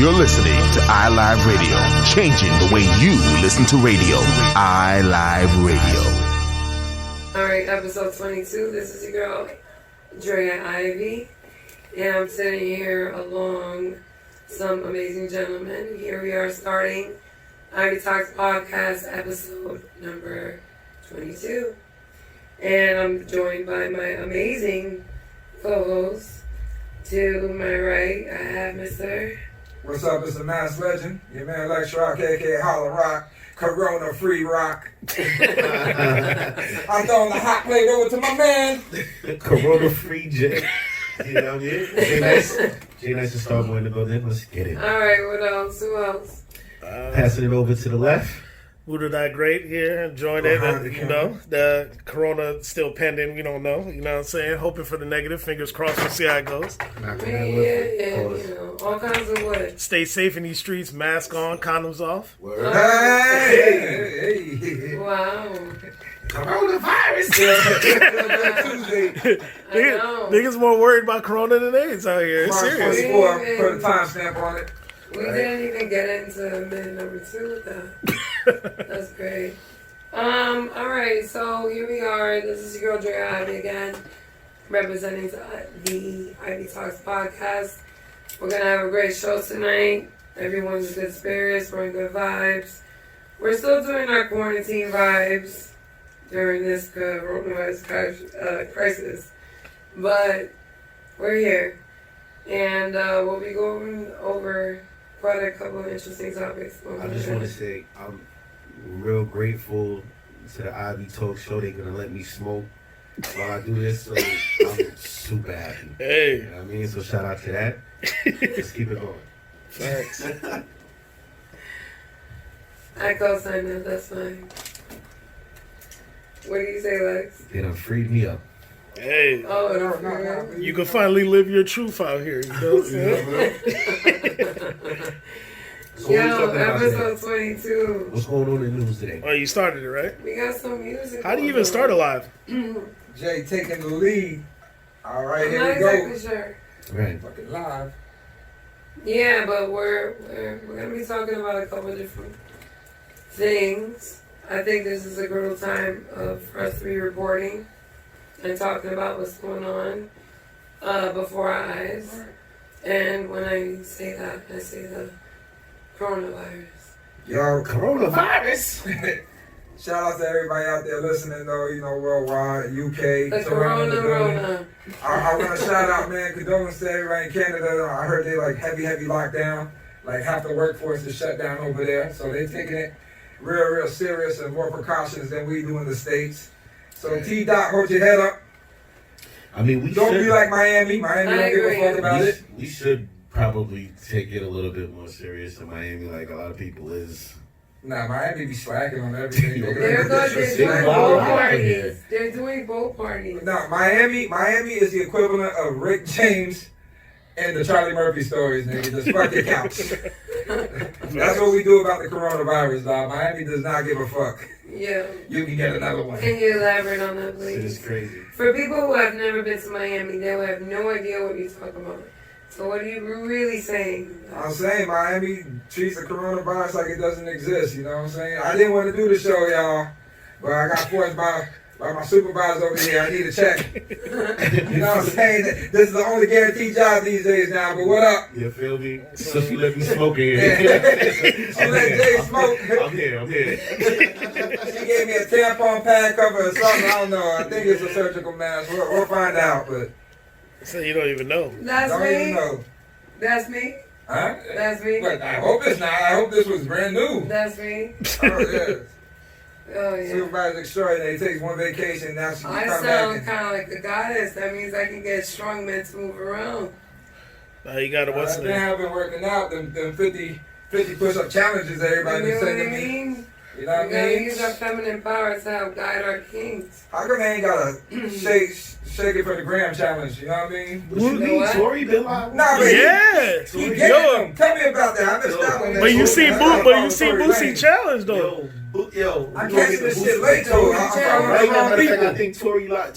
You're listening to iLive Radio, changing the way you listen to radio. iLive Radio. All right, episode 22. This is your girl, Draya Ivy, and I'm sitting here along some amazing gentlemen. Here we are starting Ivy Talks podcast episode number 22, and I'm joined by my amazing co-host. To my right, I have Mr. What's up? It's the Mass Legend, your man Lex-Roc, aka Hollow Rock, Corona Free Rock. I'm throwing the hot plate over to my man, Corona Free J. You know what I mean? Jay Nice and Starboy in the building. Let's get it. All right, what else? Who else? Passing it over to the left. Buddha That Great here, enjoying it. You know, the corona still pending. We don't know. You know what I'm saying? Hoping for the negative. Fingers crossed. We'll see how it goes. Yeah, you know, all kinds of what? Stay safe in these streets. Mask on, condoms off. Hey! Wow. Coronavirus! Tuesday. Niggas more worried about corona than AIDS out here. It's March serious. 24, put a timestamp on it. We didn't even get into minute number 2 with that. That's great. All right, so here we are. This is your girl Draya Ivy again, representing the Ivy Talks podcast. We're gonna have a great show tonight. Everyone's in good spirits. We're in good vibes. We're still doing our quarantine vibes during this coronavirus crisis, but we're here, and we'll be going over quite a couple of interesting topics. I just want to say I'm real grateful to the Ivy Talk show. They're going to let me smoke while I do this, so I'm super happy. Hey. You know what I mean? So shout out to that. Let's keep it going. Thanks. I co-sign that, that's fine. What do you say, Lex? They done freed me up. Hey. Oh, no. You can finally live your truth out here. You know what I'm saying? So what we Yo, talking about episode today? 22. What's going on in the news today? Oh, you started it, right? We got some music. How do you even start a live? Jay taking the lead. All right, I'm here not we go. exactly sure. Right. Fucking live. Yeah, but we're gonna be talking about a couple of different things. I think this is a good time for us to be reporting and talking about what's going on before our eyes. And when I say that, I say the coronavirus. Yo, Coronavirus? shout out to everybody out there listening, though, you know, worldwide, UK. The surrounding the building. corona. I want to shout out, man, condolences to everybody in Canada. I heard they like heavy lockdown. Like half the workforce is shut down over there. So they're taking it real serious and more precautions than we do in the States. So T-Dot, hold your head up. I mean, we Don't should be like Miami. Miami I don't give a agree. fuck about it. We should probably take it a little bit more serious in Miami, like a lot of people is. Nah, Miami be slacking on everything. They're good. They're It's doing wild both out parties. here. They're doing both parties. No, Miami is the equivalent of Rick James and the Charlie Murphy stories, nigga. Just fuck your couch. That's what we do about the coronavirus, dog. Miami does not give a fuck. Yeah. You can get another one. Can you elaborate on that, It please? is crazy. For people who have never been to Miami, they will have no idea what you're talking about. So what are you really saying? I'm saying Miami treats the coronavirus like it doesn't exist, you know what I'm saying? I didn't want to do the show, y'all, but I got forced by my supervisor over here. I need a check. You know what I'm saying? This is the only guaranteed job these days now, but what up? You feel me? So she let me smoke in Yeah. here. She let Jay smoke. I'm here. She gave me a tampon pad cover or something. I don't know. I think it's a surgical mask. We'll find out, but So you don't even know. That's don't me. even know. That's me. Huh? That's me. But I hope it's not. I hope this was brand new. That's me. Oh, yeah. Oh yeah. Supervisor extraordinary takes one vacation, now she I can come sound back. kind of like a goddess. That means I can get strong men to move around. Now you got to what's I've the been working out them 50 push-up challenges everybody You been know what I sending me. mean? You know what We I gotta mean? use our feminine power to help guide our kings. How come they ain't got a shake it for the gram challenge? You know what I mean? What you mean? what? Tory been live? Nah, but Yeah. he Yo. getting them. Tell me about that. I missed out on that. But you shit. see I gotta follow Tory Boosie Lane. challenge though. Yo, I catch this shit late though. I'm following Right the now, wrong matter of fact, I people. think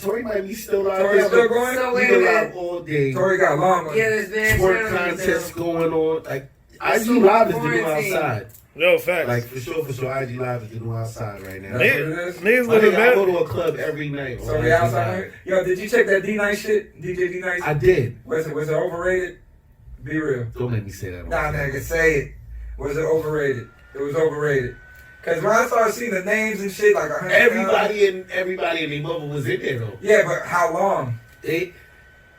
Tory might be still live. Tory still going? So He wait a been minute. live all day. Tory got long ones. Yeah, there's been Twerk challenges contests now. going on. Like IG Live is the new outside. Yo, facts. Like for sure, IG Live is the new outside right now. That's what it is? Niggas I living go better. to a club every night. So on we IG outside. Live. Yo, did you check that D-Nice shit? DJ D-Nice? I did. Was it overrated? Be real. Don't make me say that. Nah, nigga, say it. Was it overrated? It was overrated. Cause when I started seeing the names and shit, like 100. Everybody and their mother was in there though. Yeah, but how long? They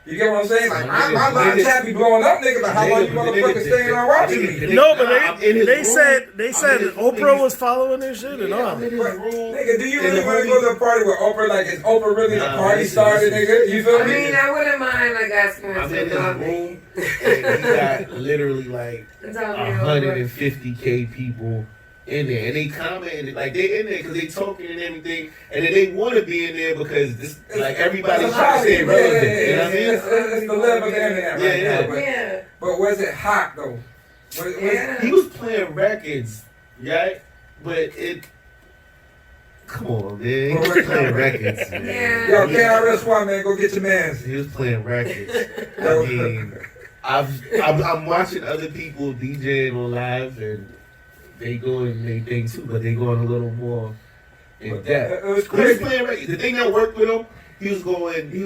You get what I'm saying? Like my Nigga, line chat be blowing up, nigga. But how long you motherfuckers staying on watching me? No, but they said I'm in his Oprah room. was following this shit and all. I'm in his But, room. nigga, do you And really the want to homie- go to a party with Oprah? Like, is Oprah really the Nah, party listen, started, listen. nigga? You feel I me? mean, I wouldn't mind like asking her I'm in to his adopt me. room and he got literally like Adopt me over. 150K people in there, and they commenting like they in there because they talking and everything, and then they want to be in there because this like everybody's It's a trying to stay party, relevant. yeah, You know what I mean? It's the love of the internet right Yeah, now. But, Yeah. but was it hot though? Yeah. He was playing records, right? But it. Come on, man. He was playing records, man. Yeah. Yo, KRS-One, man, go get your mans. He was playing records. I mean, I'm watching other people DJing on live, and they doing their thing too, but they going a little more in depth. It was He was crazy. playing records. The thing that worked with him, he was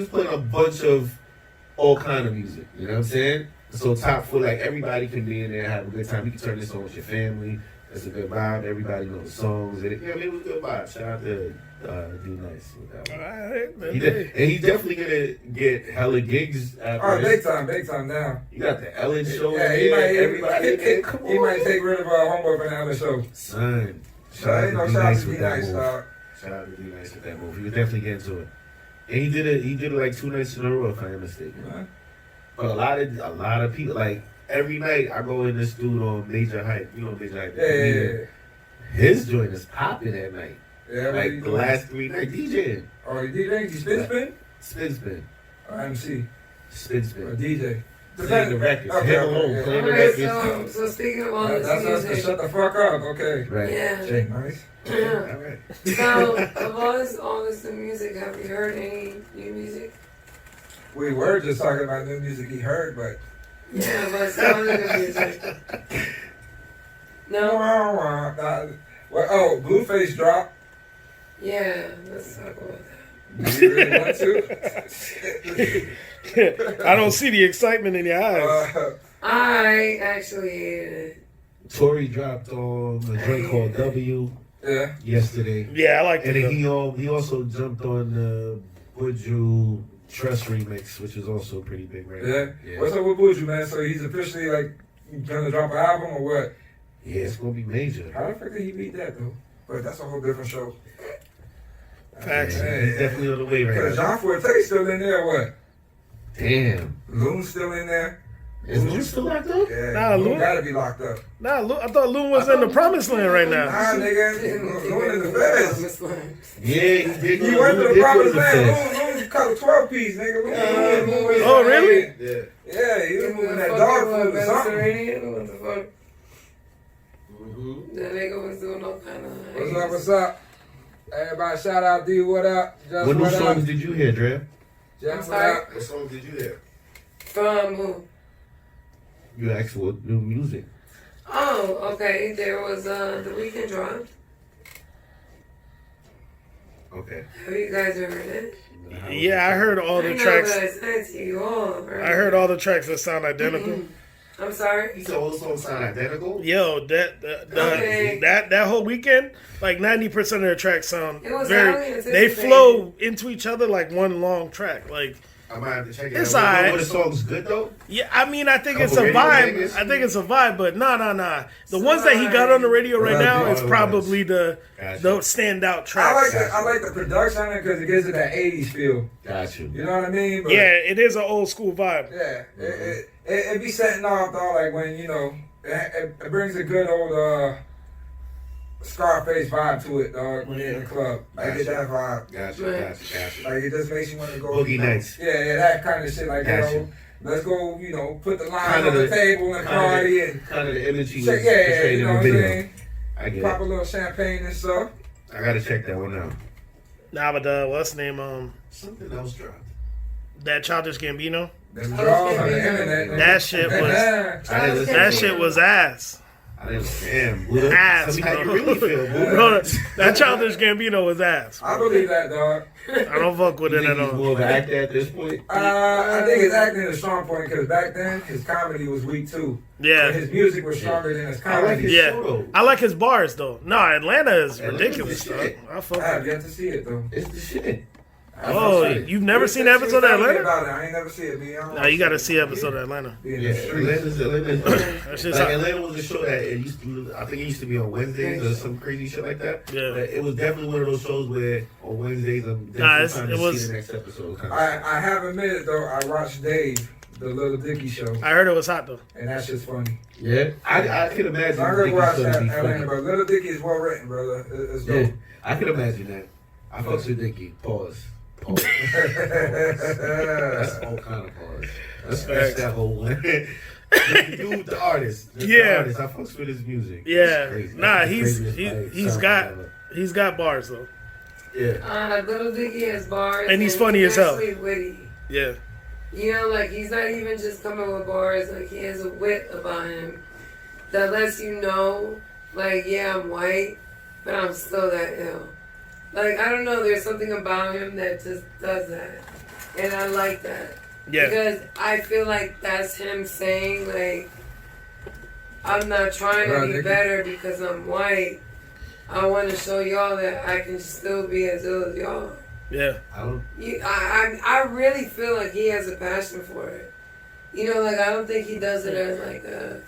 playing a bunch of all kind of music. You know what I'm saying? So top for like everybody can be in there and have a good time. You can turn this on with your family. It's a good vibe. Everybody knows the songs. It was a good vibe. Shout out to D-Nice with that one. Alright, man. And he's definitely gonna get hella gigs after Oh, this. big time now. You got the Ellen show Yeah, in there. Everybody, come he on. might take rid of homeboy from the other show. Son, Shout out to D-Nice be with that nice, move. dog. Shout out to D-Nice with that move. He was definitely getting to it. And he did it like 2 nights in a row, if I'm not mistaken. Huh? But a lot of people, like every night I go in this dude on Major Hype. You know Major Hype. Yeah. His joint is popping at night. Yeah, what Like you the doing? last 3 nights DJing. Oh, you DJ? You spin? Spin. Or MC? Spin. Or DJ? Playing the records. Okay, Him alone okay. playing the Alright, records. so speaking of all That's this us to music, shut the fuck up, okay. Right. yeah. Jay, nice. All right. So of all this new music, have you heard any new music? We were just talking about new music he heard, but. Yeah, but some of the new music. No. Well, oh, Blueface drop. Yeah, let's talk about that. Do you really want to? I don't see the excitement in your eyes. I actually hated it. Tory dropped on a joint called W Yeah. yesterday. Yeah, I like And it. then he also jumped on the Buju Trust remix, which is also pretty big right Yeah. now. What's up with Buju, man? So he's officially like gonna drop an album or what? Yeah, it's gonna be major. How the fuck did he beat that though? But that's a whole different show. Facts. Yeah, he's definitely on the way right Cause now. John Forte's still in there, or what? Damn. Loon's still in there. Is Lou still locked up? Yeah, Nah, Loon Loon- gotta be locked up. Nah, I thought Loon was in the promised land right now. Nah, nigga, Loon in the feds. Yeah, he did. You went to the Lou did go promised the land. feds. Loon caught a 12-piece, nigga. Loon- Oh, really? Yeah. Yeah, he was moving What that the dog fuck, food or something. Mediterranean? What the fuck? Mm-hmm. That nigga was doing all kind of. What's up, what's up? Everybody shout out D, what up? Just What new what up? songs did you hear, Dre? Just what sorry? up? What songs did you hear? From who? You asked for new music. Oh, okay. There was the weekend drop. Okay. Have you guys heard it? Yeah, I heard all the I know, tracks. but I sent to you all. Right? I heard all the tracks that sound identical. I'm sorry. He said all the songs sound identical. Yo, Okay. that whole weekend, like 90% of their tracks sound It was very. highly They anticipated. flow into each other like one long track. Like, I might have to check it It's out. alright. Were the songs good though? yeah, I mean, I think it's a Couple radio vibe. bangers? I think it's a vibe, but nah. The ones that he got on the radio right now is probably the standout I tracks. like the production because it gives it that 80s feel. Got you. You know what I mean? But Yeah, it is an old school vibe. Yeah, it be setting off though, like when you know, it brings a good old Scarface vibe to it, dog. When you're in the club, I get that vibe. Got you. Like it just makes you want to go. Boogie you know, Nights. Yeah, that kind of shit. Like Gotcha. you know, let's go. You know, put the lines Kinda on the the- table and party and Kind of the image he was check. portraying You know in what the I'm video. saying? I get Pop a it. little champagne and stuff. I gotta check that one out. Nah, but what's the name? Something else dropped. That Childish Gambino. Them draws on the internet. That shit was that shit was ass. I didn't damn. Bro. Ass, Tell me how you bro. really feel, bro. Bro, that Childish Gambino was ass. I believe that, dog. I don't fuck with You it think at he's all. more of an actor at this point? I think his acting is a strong point because back then his comedy was weak too. Yeah. But his music was stronger than his I like comedy. his Yeah, show. I like his bars though. No, Atlanta is Atlanta's ridiculous. the Dog. shit. I fuck I have with yet to see it though. It's the shit. Oh, you've never seen an episode of Tell me Atlanta? about it. I ain't never see it. Be honest. No, you got to see episode of Atlanta. Be in Yeah, the streets. Atlanta's That shit's like hot. Atlanta was a show that it used to. I think it used to be on Wednesdays or some crazy shit like that. Yeah. But it was definitely one of those shows where on Wednesdays I'm definitely Nah, trying to it was- see the next episode. Kind of. I have admitted though, I watched Dave, the Little Dicky show, I heard it was hot though. and that's just funny. Yeah, I can imagine. I heard Dicky's watch gonna that be Atlanta, funny. but Little Dicky is well written, brother. It's Yeah, dope. I can imagine that. I fucks with Dicky. Pause. Pause. That's all kind of pause. That's that whole one. The dude, the artist. The Yeah. artist. I fucks with his music. Yeah, It's crazy. nah, That's the he's craziest, he's sound got ever. he's got bars though. Yeah. Little Dicky has bars. And he's funny as hell. actually witty. Yeah, You know, like he's not even just coming with bars. Like he has a wit about him that lets you know, like, yeah, I'm white, but I'm still that ill. Like I don't know, there's something about him that just does that, and I like that. yeah, Because I feel like that's him saying, like, I'm not trying to be better because I'm white. I want to show y'all that I can still be as ill as y'all. yeah. I really feel like he has a passion for it. You know, like, I don't think he does it as, like, a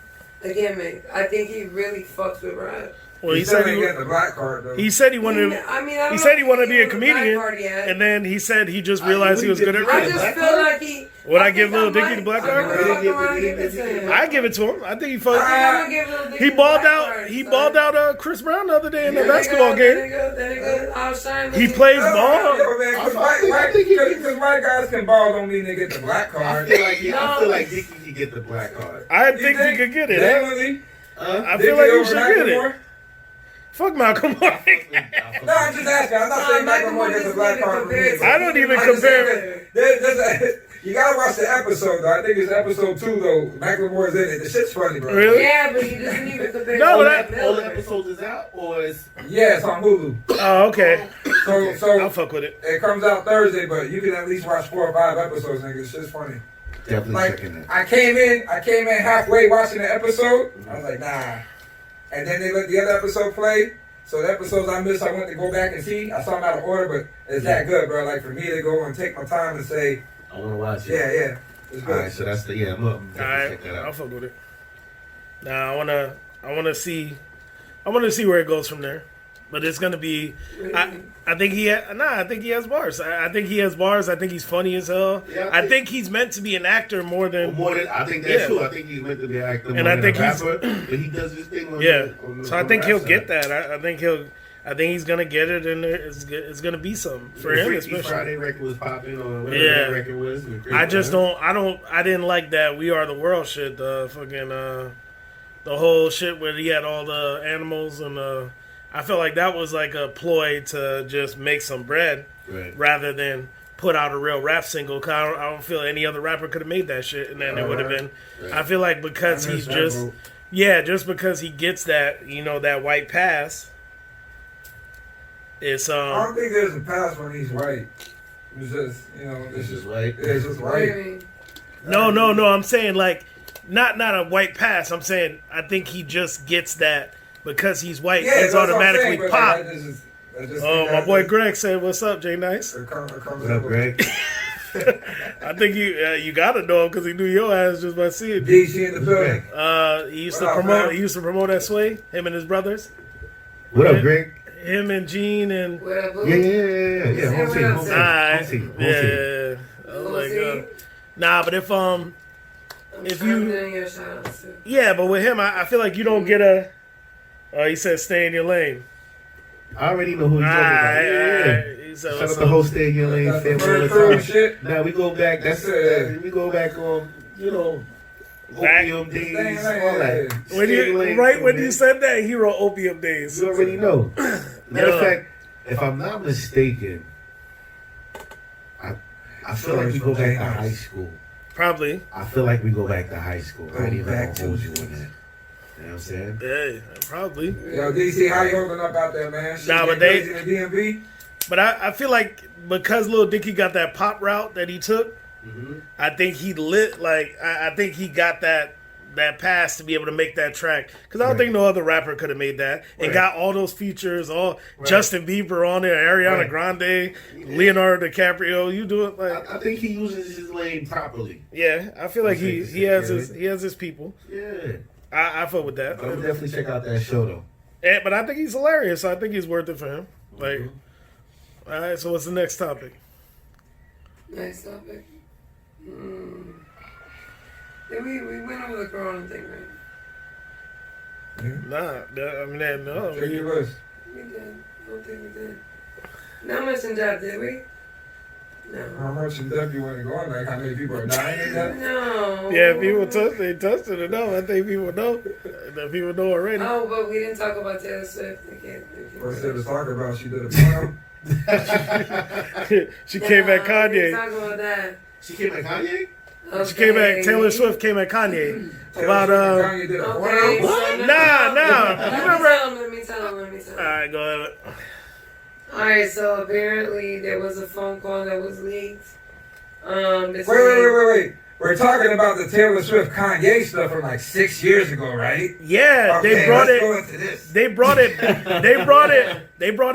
gimmick. I think he really fucks with rap. Well, he still said ain't he getting the black card though. he said he wanted. I mean, I don't He know said he if wanted to be a on the black comedian, card yet. and then he said he just realized he was good at I rap. just feel like he. Would I think give Lil I Dicky might- the black I'm card? gonna fuck around and give it to him. I give it to him. I think he I'm fucked. gonna give Lil Dicky He the balled black out. card, He son. balled out Chris Brown the other day in the There you basketball go, there game. you go, there you go. I'll shine He with plays you. ball. Yo, man, because white guys can ball don't mean they get the black I card. feel like Dicky could get the black card. I think he could get it. Genuinely? I feel like he should get it. Fuck Malcolm Moore. No, I'm just asking. I'm not saying Michael Moore gets a black card for me. I don't even I'm just saying compare. that you gotta watch the episode though. I think it's episode 2 though. Michael Moore's in it. The shit's funny, bro. Really? Yeah, but he doesn't even compare. No, to but Matt All the Miller. episodes is out, or is Yeah, it's on Hulu. Oh, okay. I'll So fuck with it. it comes out Thursday, but you can at least watch 4 or 5 episodes, nigga. It's just funny. definitely Like checking that? I came in halfway watching the episode. I was like, nah. And then they let the other episode play. So the episodes I missed, I went to go back and see. I saw them out of order, but it's that good, bro. Like for me to go and take my time and say, I want to watch it. yeah, it's All good. right, so that's the I'm up. All right, Check that I'll out. fuck with it. Now I wanna see where it goes from there. But it's gonna be. I think he. I think he has bars. I think he has bars. I think he's funny as hell. Yeah, I think he's meant to be an actor more than. I think that's Yeah. true. I think he's meant to be an actor more And I than think a he's- rapper, but he does his thing on Yeah. the So I think rap he'll side. get that. I think he's gonna get it, and it's gonna be something for him, Freaky especially. Friday record was popping, or whatever Yeah. that record was. It was great, I just man. I didn't like that We Are the World shit. The fucking the whole shit where he had all the animals and I felt like that was like a ploy to just make some bread Right. rather than put out a real rap single. 'Cause I don't feel any other rapper could have made that shit, and then it would have been. Right. I feel like because he's just just because he gets that that white pass. It's I don't think there's a pass when he's white. It's just, This is right. it's just What do you white. mean? No. I'm saying like not a white pass. I'm saying I think he just gets that because he's white. Yeah, it's that's what I'm automatically saying, but pop. like, I just Oh, think my that- boy Greg said, "What's up, Jay Nice?" it comes What up, Greg? I think you gotta know him because he knew your ass just by seeing you. DC in the building. He used to What up, promote. man? He used to promote that Sway. Him and his brothers. What up, Greg? Him and Gene and. What up, boo? Yeah. Yeah, Home what team, up, home Zay? team, Alright. home team, home team. Yeah. Oh Home my team? god. Nah, but if I'm if chiming you in your shout outs too. yeah, but with him, I feel like you don't get a. He said, "Stay in your lane." I already know who you're talking about. Alright. He said, Shout "What's out the up?" whole Stay in Your Lane That's the family all bird the crew time. shit. Now we go back. We go back on Back- opium days, Stay in all Lane, that. yeah. When Stay in you Lane, when man. you said that, he wrote Opium Days. You already know. Matter of Yeah. fact, if I'm not mistaken, I I feel like we go back to high school. Probably. I feel like we go back to high school. I ain't even back gonna hold to- you on that. You know what I'm saying? Yeah, probably. Yo, DC, how you holding up out there, man? Shit Nah, but getting crazy in the DMV? But I feel like because Lil Dicky got that pop route that he took, I think he lit like I think he got that pass to be able to make that track because I don't think no other rapper could have made that and got all those features, all Justin Bieber on there, Ariana Grande, Leonardo DiCaprio. You do it like I think he uses his lane properly. yeah. I feel like he has his people. Yeah. I fuck with that. I would definitely check out that show though. But I think he's hilarious. So I think he's worth it for him. Like, all right. So what's the next topic? Next topic. We went over the Corona thing, right? Nah, I mean no. Check your list. We did. I don't think we did. Not much in depth, did we? No. How much in depth you want to go on? Like, how many people are dying in that? No. Yeah, people touched it enough. I think people know. That people know already. Oh, but we didn't talk about Taylor Swift. What's there to talk about? She did a porno. She came at We Kanye. didn't talk about that. She came at Kanye? Okay. She came at Taylor Swift came at Kanye about Kanye did a Okay. porno. So Nah. You remember? Let me tell him. All right, go ahead. Alright, so apparently there was a phone call that was leaked. Wait. We're talking about the Taylor Swift Kanye stuff from like 6 years ago, right? Yeah, Okay, they brought let's go it. into this. They brought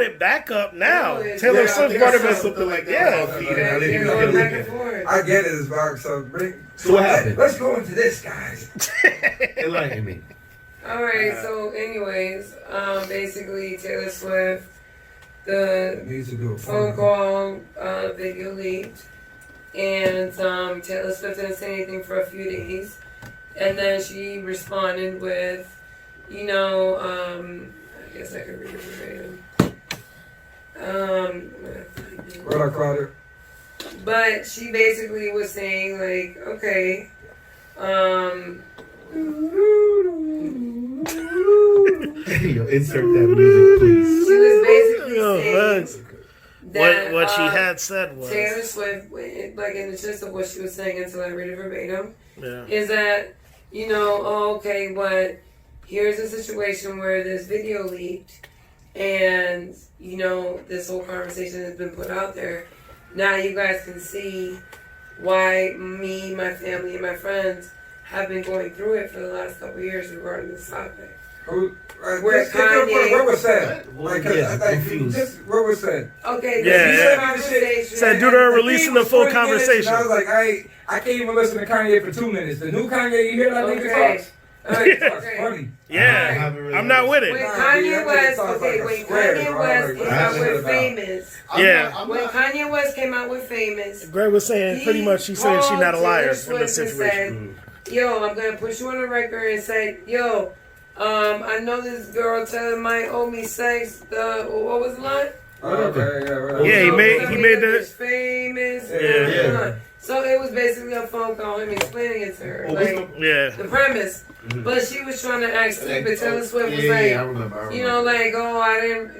it back up now. Oh, yeah. Taylor Yeah, I Swift think brought I it saw back. something like that. Yeah. They're going back and forth. I get it, it's about so bring. So what happened? Let's go into this, guys. Enlighten me. Alright, so anyways, basically Taylor Swift, the Needs to do a phone call video leaked, and Taylor Swift didn't say anything for a few days, and then she responded with, I guess I could read it verbatim. What up, Claudia? But she basically was saying like, okay, Yo, insert that music, please. she was basically Yo, saying that what she had said was Taylor Swift, like in the gist of what she was saying, until I read it verbatim, yeah. is that, okay, but here's a situation where this video leaked and, this whole conversation has been put out there. Now you guys can see why me, my family, and my friends have been going through it for the last couple of years regarding this topic. Where Kanye- what was said? What? Like, Yeah, like, confused. just what was said? Okay, Yeah, this yeah. conversation. Said due to her releasing the full conversation. I was like, I can't even listen to Kanye for 2 minutes. The new Kanye, you hear that nigga Okay. talks? That nigga talks Okay. funny. Yeah, I'm not with When it. Kanye West, sounds okay, like a when square, Kanye bro. West Like, came what out is with it about? Famous, Yeah. when Kanye West came out with Famous, Greg was saying pretty much she's saying she's not a liar Taylor in Swift this and situation. said, yo, I'm gonna put you on the record and say, yo, I know this girl might owe me sex. What was the line? Okay, Yeah, he made the- Famous. Yeah. So it was basically a phone call, him explaining it to her, Oh, like Yeah. the premise. But she was trying to act stupid. Taylor Swift was I like, remember. like, oh, I didn't,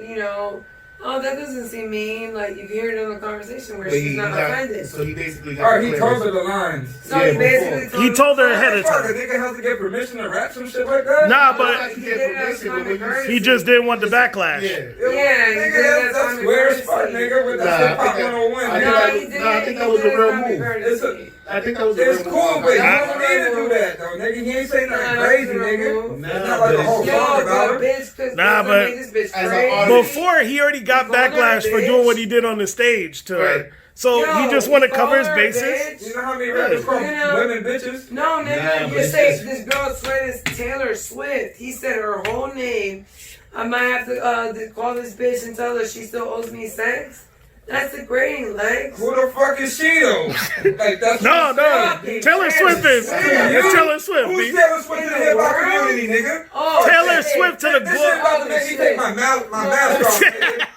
oh, that doesn't seem mean. Like, you hear it in a conversation where she's not offended. So he basically All right, he told her the lines. So he basically He told her ahead of Fuck, a time. nigga has to get permission to rap some shit like that? Nah, Oh, but he did it as common courtesy. he just didn't want the backlash. Yo, Yeah, he nigga, did it as that's common square as fuck, courtesy. nigga, with Nah, that I hip hop think that- 101. I nigga. think I think that was a real move. I think that was a It's real cool, move. but you I- don't need to do that, though, nigga. He ain't say nothing Nah, crazy, that's a real nigga. move. It's not like a whole Yo, song about but it. bitch, cause Nah, this but made this bitch as an crazy. artist- Before he already got He called her a backlash for bitch. doing what he did on the stage to her. Right. So Yo, he just want to he cover his called her a bases. bitch. You know how many rappers call women bitches? No, Nah, nigga, but you it's say just- this girl's friend is Taylor Swift. He said her whole name. I might have to call this bitch and tell her she still owes me sex. That's degrading, Lex. Who the fuck is she, though? Like, that's No, what no. I'm saying. Taylor Swift is. It's Taylor Swift, Who's B. Taylor Swift to the hip hop community, nigga? Oh, Taylor shit. Swift to the This shit about to global. make me take my mask off, nigga.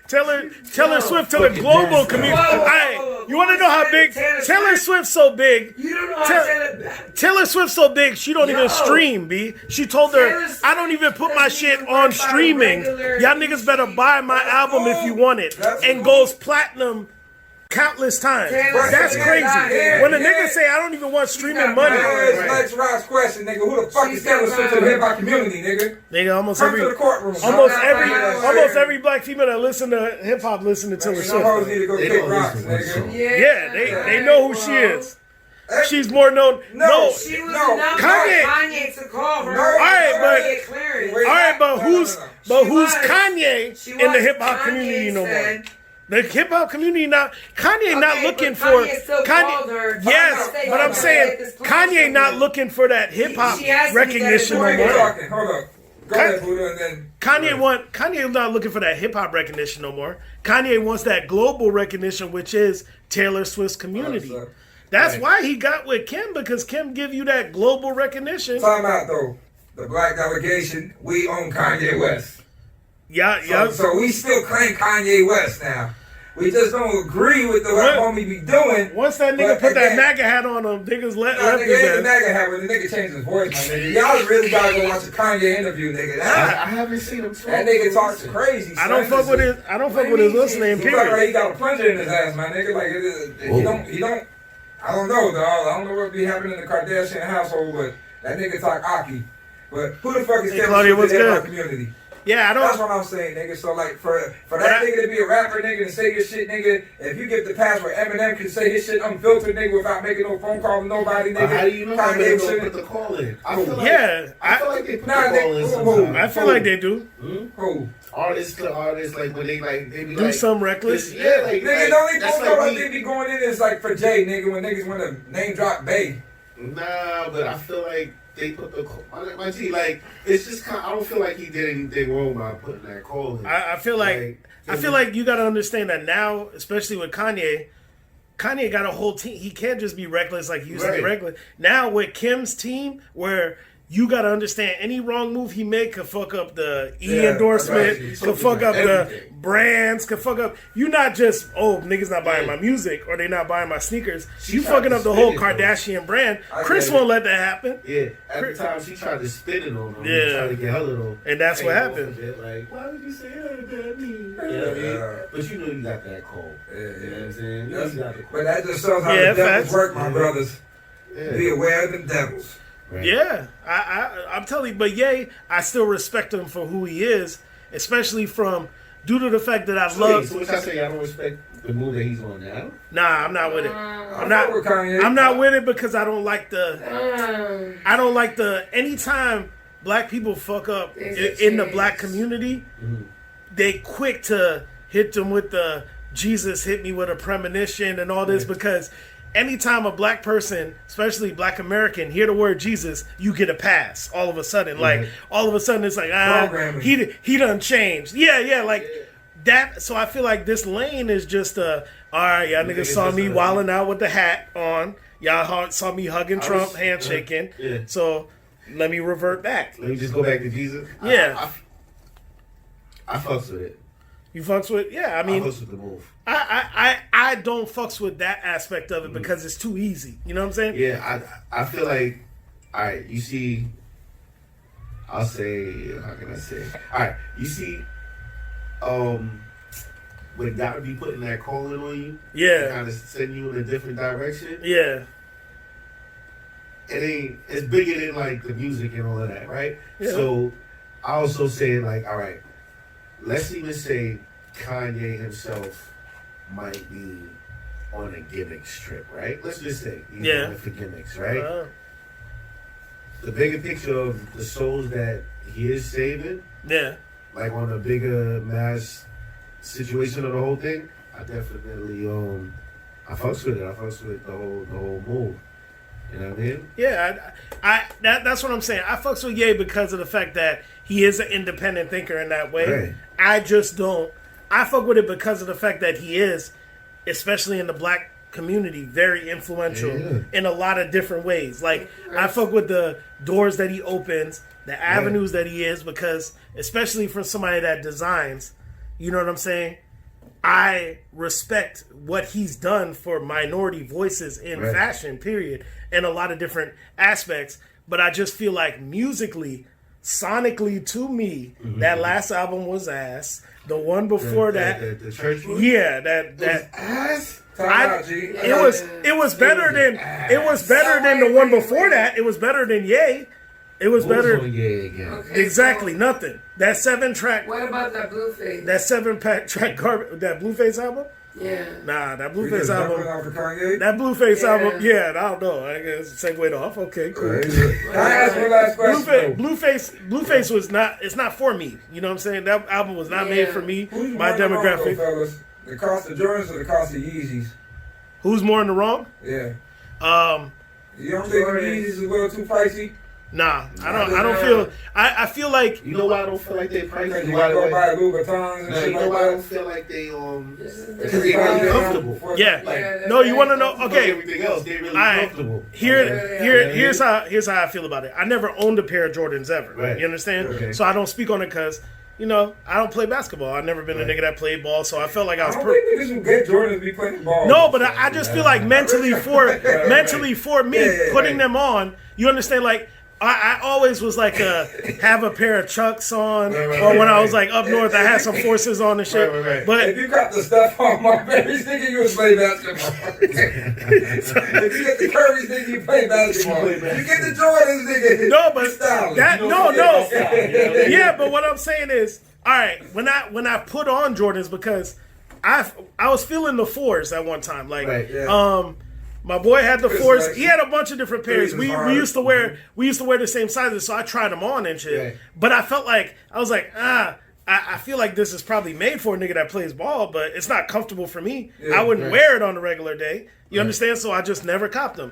Taylor Swift to the global community. Hey, you want to know how big Taylor Swift's so big? You don't know how Taylor Swift's so big, she don't even Yo. stream, B. She told her, Taylor Swift I don't even put my doesn't shit even on work by streaming. regular Y'all niggas better buy my album if you want it. That's And cool. goes platinum countless times. Taylor That's Swift crazy. got it. When a Yeah. nigga say, I don't even want streaming got money. it. Here's Lex-Roc's question, nigga. Who the fuck She's is Taylor got Swift to the it. hip hop community, nigga? Nigga, almost Come every to the courtroom. almost Not every right. almost every black female that listen to hip hop listen to Taylor You know hoes Swift. need to go They kick don't rocks, listen to one nigga. song. Yeah, they know who she is. She's more known. No. She was No. enough for Kanye. Kanye to call her. No. All right, but- Get clearance. Wait. All right, but No. who's She was. Kanye She in the was. hip hop Kanye community no more? said- The hip hop community not Kanye not Okay, looking but for Kanye still Kanye. called her. Yes, Find out. but I'm Find saying out this Kanye not person. looking for that hip hop She has to recognition get no it Who are you more. talking? Hold up. Go ahead, Buddha, and then. Kanye not looking for that hip hop recognition no more. Kanye wants that global recognition, which is Taylor Swift's community. Oh, so- That's Right. why he got with Kim, because Kim give you that global recognition. Time out, though. The black delegation, we own Kanye West. Yeah. So we still claim Kanye West now. We just don't agree with the what homie be doing. Once that nigga But put that again- MAGA hat on him, niggas Nah, left nigga, his ain't the ass. MAGA hat, but the nigga changed his voice, my nigga. Y'all really gotta go watch a Kanye interview, nigga. I That, haven't seen him talk. that nigga talks crazy. I don't fuck with his. I don't fuck with his listening. He look like Period. he got a plunger in his ass, my nigga. Like it is, he don't. I don't know, dog. I don't know what be happening in the Kardashian household, but that nigga talk Aki. But who the fuck is Hey, Taylor Claudia, Swift in the what's hip hop good? community? Yeah, I That's don't. what I'm saying, nigga. So like for that nigga to be a rapper, nigga, and say your shit, nigga, if you get the pass where Eminem can say his shit unfiltered, nigga, without making no phone call to nobody, But nigga. how do you know Kanye they're gonna shouldn't- put the call in? I feel like, Yeah, I feel like they put Nah, the call they- in who- sometimes. I feel like they do. Who? Artists to artists, like when they be Do like some reckless. Yeah, like Nigga, the only that's phone like call we- they be going in is like for Jay, nigga, when niggas want to name drop Bay. Nah, but I feel like they put the my G, like it's just kind. I don't feel like he did anything wrong by putting that call in. I feel like you got to understand that now, especially with Kanye. Kanye got a whole team. He can't just be reckless like he used to be Right. reckless. Now with Kim's team, where you got to understand any wrong move he make could fuck up the Yeah, endorsement, I got you. could fuck up the Everything. brands, could fuck up. You not just niggas not buying my music or they not buying my sneakers. She You tried fucking to up the spin whole it, though. Kardashian brand. I Chris get it. won't let that happen. Yeah, at the time she tried to spin it on him. Yeah. Trying to get her little. And that's what thing off happened. of it, like, why would you say that about me? You know what I mean? Yeah. But you know you got that call. Yeah, You know what I'm yeah. saying? You know you got the call. But that just shows how Yeah, the devils facts. work, my Yeah. brothers. Yeah. Be aware of the devils. Right. Yeah, I'm telling you, but Ye, I still respect him for who he is, especially due to the fact that I love. So what y'all say? Y'all don't respect the move that he's on now? Nah, I'm not with it. I'm not with Kanye. I'm not with it because I don't like the. Anytime black people fuck up in the black community, they quick to hit them with the Jesus hit me with a premonition and all this because. Anytime a black person, especially black American, hear the word Jesus, you get a pass. All of a sudden, like all of a sudden, it's like Programming. he done changed. Yeah, like that. So I feel like this lane is just all right. Y'all niggas it's saw just me a- wilding out with the hat on. Y'all saw me hugging Trump, handshaking. Yeah. So let me revert back. Let me just go back to Jesus. Yeah. I fucks with it. You fucks with? Yeah, I I mean, fucks with the move. I don't fucks with that aspect of it because it's too easy. You know what I'm saying? Yeah, I feel like, all right, you see, I'll say, how can I say? All right, you see, when God be putting that calling on you, Yeah. kind of send you in a different direction. Yeah. It's bigger than like the music and all of that, right? Yeah. So I also say like, all right, let's even say Kanye himself might be on a gimmick strip, right? Let's just say he's Yeah. on it for gimmicks, right? Uh, The bigger picture of the souls that he is saving, yeah. like on a bigger mass situation of the whole thing, I definitely I fucks with it. I fucks with the whole move. You know what I mean? Yeah, that's what I'm saying. I fucks with Ye because of the fact that he is an independent thinker in that way. Right. I just don't. I fuck with it because of the fact that he is, especially in the black community, very influential Yeah. in a lot of different ways. Like, I fuck with the doors that he opens, the avenues that he is, because especially for somebody that designs, you know what I'm saying? I respect what he's done for minority voices in Right. fashion, period, in a lot of different aspects. But I just feel like musically, sonically, to me, that last album was ass. The one before that, the church one? yeah, that ass. It was better than the one before that. It was better than Yay. It was better. Yay again. Okay, Exactly, so nothing. That 7-track. what about that Blueface? That 7-track that Blueface album? Yeah. Nah, that We Blueface just album. jumping off of Kanye? That Blueface Yeah. album. Yeah, I don't know. I guess segued off. Okay, cool. Can I ask one last question? Blueface was not. It's not for me. You know what I'm saying? That album was not made for me. Who's My more in the wrong, demographic. though, fellas? The cost of Jordans or the cost of Yeezys? Who's more in the wrong? Yeah. Um, You don't think the Yeezys is a little too pricey? nah, I don't feel. I feel like You know why I don't feel like they Because pricey? you By gotta the go way, buy Louboutins and no, shit you know like why I don't that. feel like they This is because they really comfortable. Yeah. that's No, you want to very know? Okay, Everything else, they really Alright. comfortable. here's how I feel about it. I never owned a pair of Jordans ever. Right. You understand? Okay. So I don't speak on it because I don't play basketball. I've never been a nigga that played ball, so I felt like I I was. don't think niggas who get Jordans be playing ball. No, but I just feel like mentally for me Yeah, putting right. them on. You understand? Like I always was like have a pair of Chucks on, or when I was like up north, I had some Forces on and shit. Right. But If you got the stuff on my berries, nigga, you would play basketball. If you get the Curry's, nigga, you play basketball. You get the Jordans, nigga. no, but you styling. that You no, know what I'm saying? yeah. But what I'm saying is, all right, when I put on Jordans because I was feeling the fours at one time, like Right, yeah. my boy had the Chris fours. Lex. He had a bunch of different pairs. Chris We is hard. used to wear the same sizes, so I tried them on and shit. Right. But I felt like I was like, I feel like this is probably made for a nigga that plays ball, but it's not comfortable for me. Yeah, I wouldn't right. wear it on a regular day. You understand? So I just never copped them.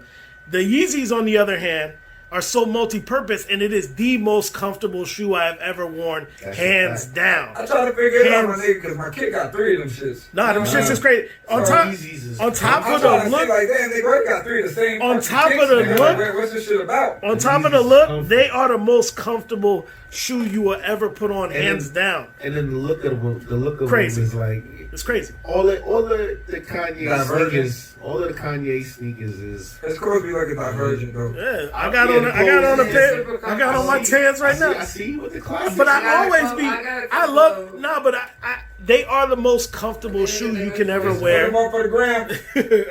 The Yeezys, on the other hand, are so multi-purpose, and it is the most comfortable shoe I have ever worn, That's hands a fact. down. I try to figure it out, my Hands- nigga, because my kid got 3 of them shits. Nah, them shits is crazy. On So top, Yeezys is on top I'm of trying the to look, see, like, damn, they both got 3 of the same. On fucking top of kicks, the nigga. look- Like, what's this shit about? on top of the look, they are the most comfortable shoe you will ever put on, hands down. And then the look of them Crazy. is like It's crazy. all the Kanye Divergence. sneakers. All of the Kanye sneakers is. It's cool to be like a divergent, though. Yeah, I Yeah, got the on a clothes pair. is- I got on my tans right I now. see you with the classics. But I got a always couple- be. I got a I couple love of- but they are the most comfortable shoe you can ever Put them wear. up for the gram.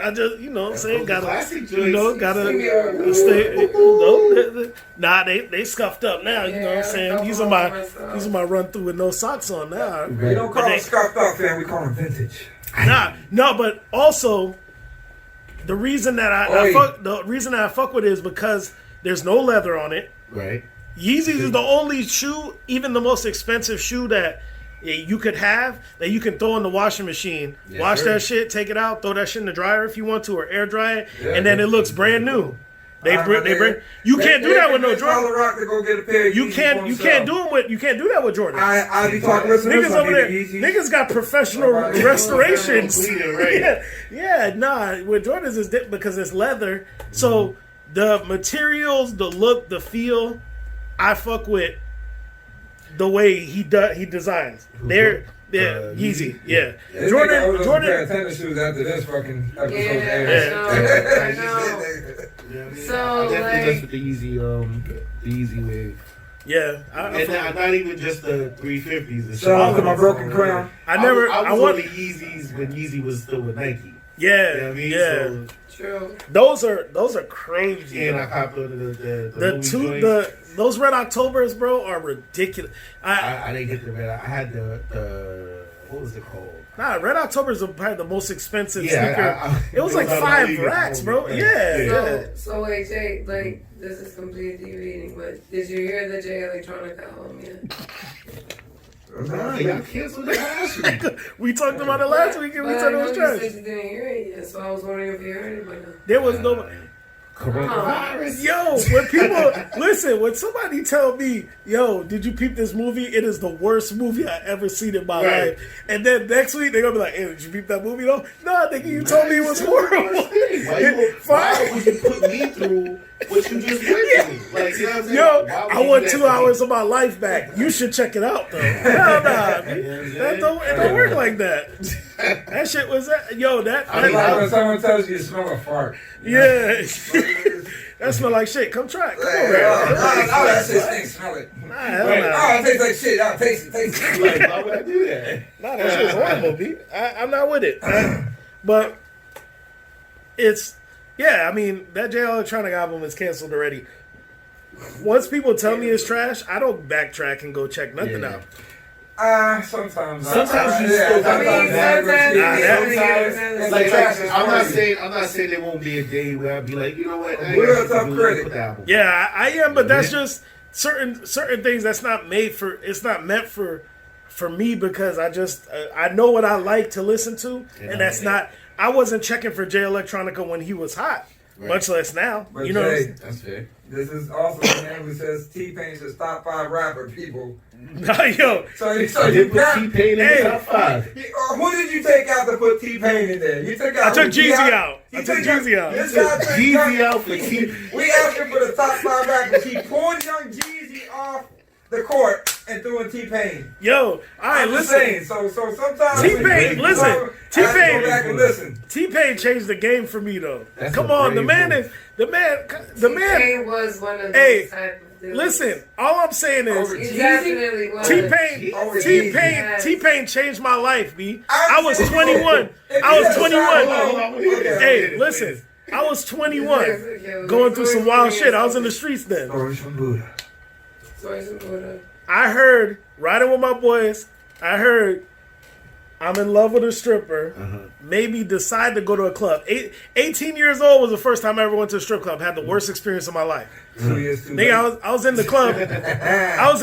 I just, what I'm saying, Those gotta, classic gotta joints. stay. Nah, they scuffed up now. You know what I'm Yeah, saying? couple These are my run through with no socks on now. We don't call But them they- scuffed up, fam. We call them vintage. No, but also the reason that I fuck with it is because there's no leather on it. right. Yeezys is the only shoe, even the most expensive shoe that you could have that you can throw in the washing machine, Yes, wash sir. that shit, take it out, throw that shit in the dryer if you want to, or air dry it, Yeah, and then it looks brand new. They bring. You can't do that with no Jordan. Rock to go get a pair of You Yeezys can't for do himself. you can't do that with Jordan. I be talking with Niggas over there, niggas got professional Somebody- restorations. Cleaner, right. yeah, nah. With Jordans is because it's leather, so the materials, the look, the feel, I fuck with the way he designs. They're Yeezy, yeah. Jordan pair Jordan. of tennis shoes after this fucking episode Yeah, airs. I know. So, I definitely like- just with the Yeezy wave. Yeah, And not even just the 350s. Shout out to my broken crown. I was want on the Yeezys when Yeezy was still with Nike. Yeah, You know what I mean? yeah. True. Those are crazy. So, and I copped the Louis The joints. those Red Octobers, bro, are ridiculous. I didn't get the red. I had the what was it called? Red Octobers are probably the most expensive Yeah, sneaker. It was like on 5 my racks, league. bro. Yeah. So wait, Jay, like, this is completely deviating, but did you hear the Jay Electronica album yet? Nah, y'all canceled it last week. We talked about it last week and we But said I it know was you trash. said you didn't hear it yet, so I was wondering if you heard it, but no. There was no. Coronavirus. Yo, when people listen, when somebody tell me, "Yo, did you peep this movie? It is the worst movie I ever seen in my Right. life," and then next week they're gonna be like, "Hey, did you peep that movie though?" No, nigga, you told me it was horrible. Why would you put me through what you just went through? Like, you know what I'm saying? Yo, Why would I you want do 2 that to me? hours of my life back. You should check it out, though. Hell nah, it don't work like that. That shit was that. It's like when someone tells you smell a fart. Yeah, that smell like shit. Come try it. Come over here. Oh, that shit stinks. Smell it. Nah, hell Oh, nah. it tastes like shit. I'll taste it. Like, why would I do that? Nah, that shit's horrible, B. I'm not with it. But I mean, that Jay Electronic album is canceled already. Once people tell me it's trash, I don't backtrack and go check nothing out. Sometimes. Sometimes you still. I'm not saying there won't be a day where I'll be like, you know what? Real tough critic. Yeah, I am, but that's just certain things that's not made for. It's not meant for me because I know what I like to listen to, and that's not. I wasn't checking for Jay Electronica when he was hot, much less now. But you know, Jay, that's fair. This is also a man who says T-Pain should top 5 rapper people. Yo, So you put T-Pain in the top 5. Who did you take out to put T-Pain in there? You took out. I took Jeezy out. This guy took Jeezy out for T. We asked him for the top 5 rappers. He pulled young Jeezy off the court and threw in T-Pain. Yo, all right, listen. So sometimes T-Pain, listen. Go back and listen. T-Pain changed the game for me though. That's Come a on, the brave man move. is the man. T-Pain was one of those type of dudes. Listen, all I'm saying is He definitely was. T-Pain changed my life, B. I was 21. I was 21. Hey, listen. I was 21. Going through some wild shit. I was in the streets then. Stories from Buddha. I heard, riding with my boys, I heard I'm in love with a stripper. Maybe decide to go to a club. 18 years old was the first time I ever went to a strip club. Had the worst experience of my life. 2 years too Nigga, I was in the club. I was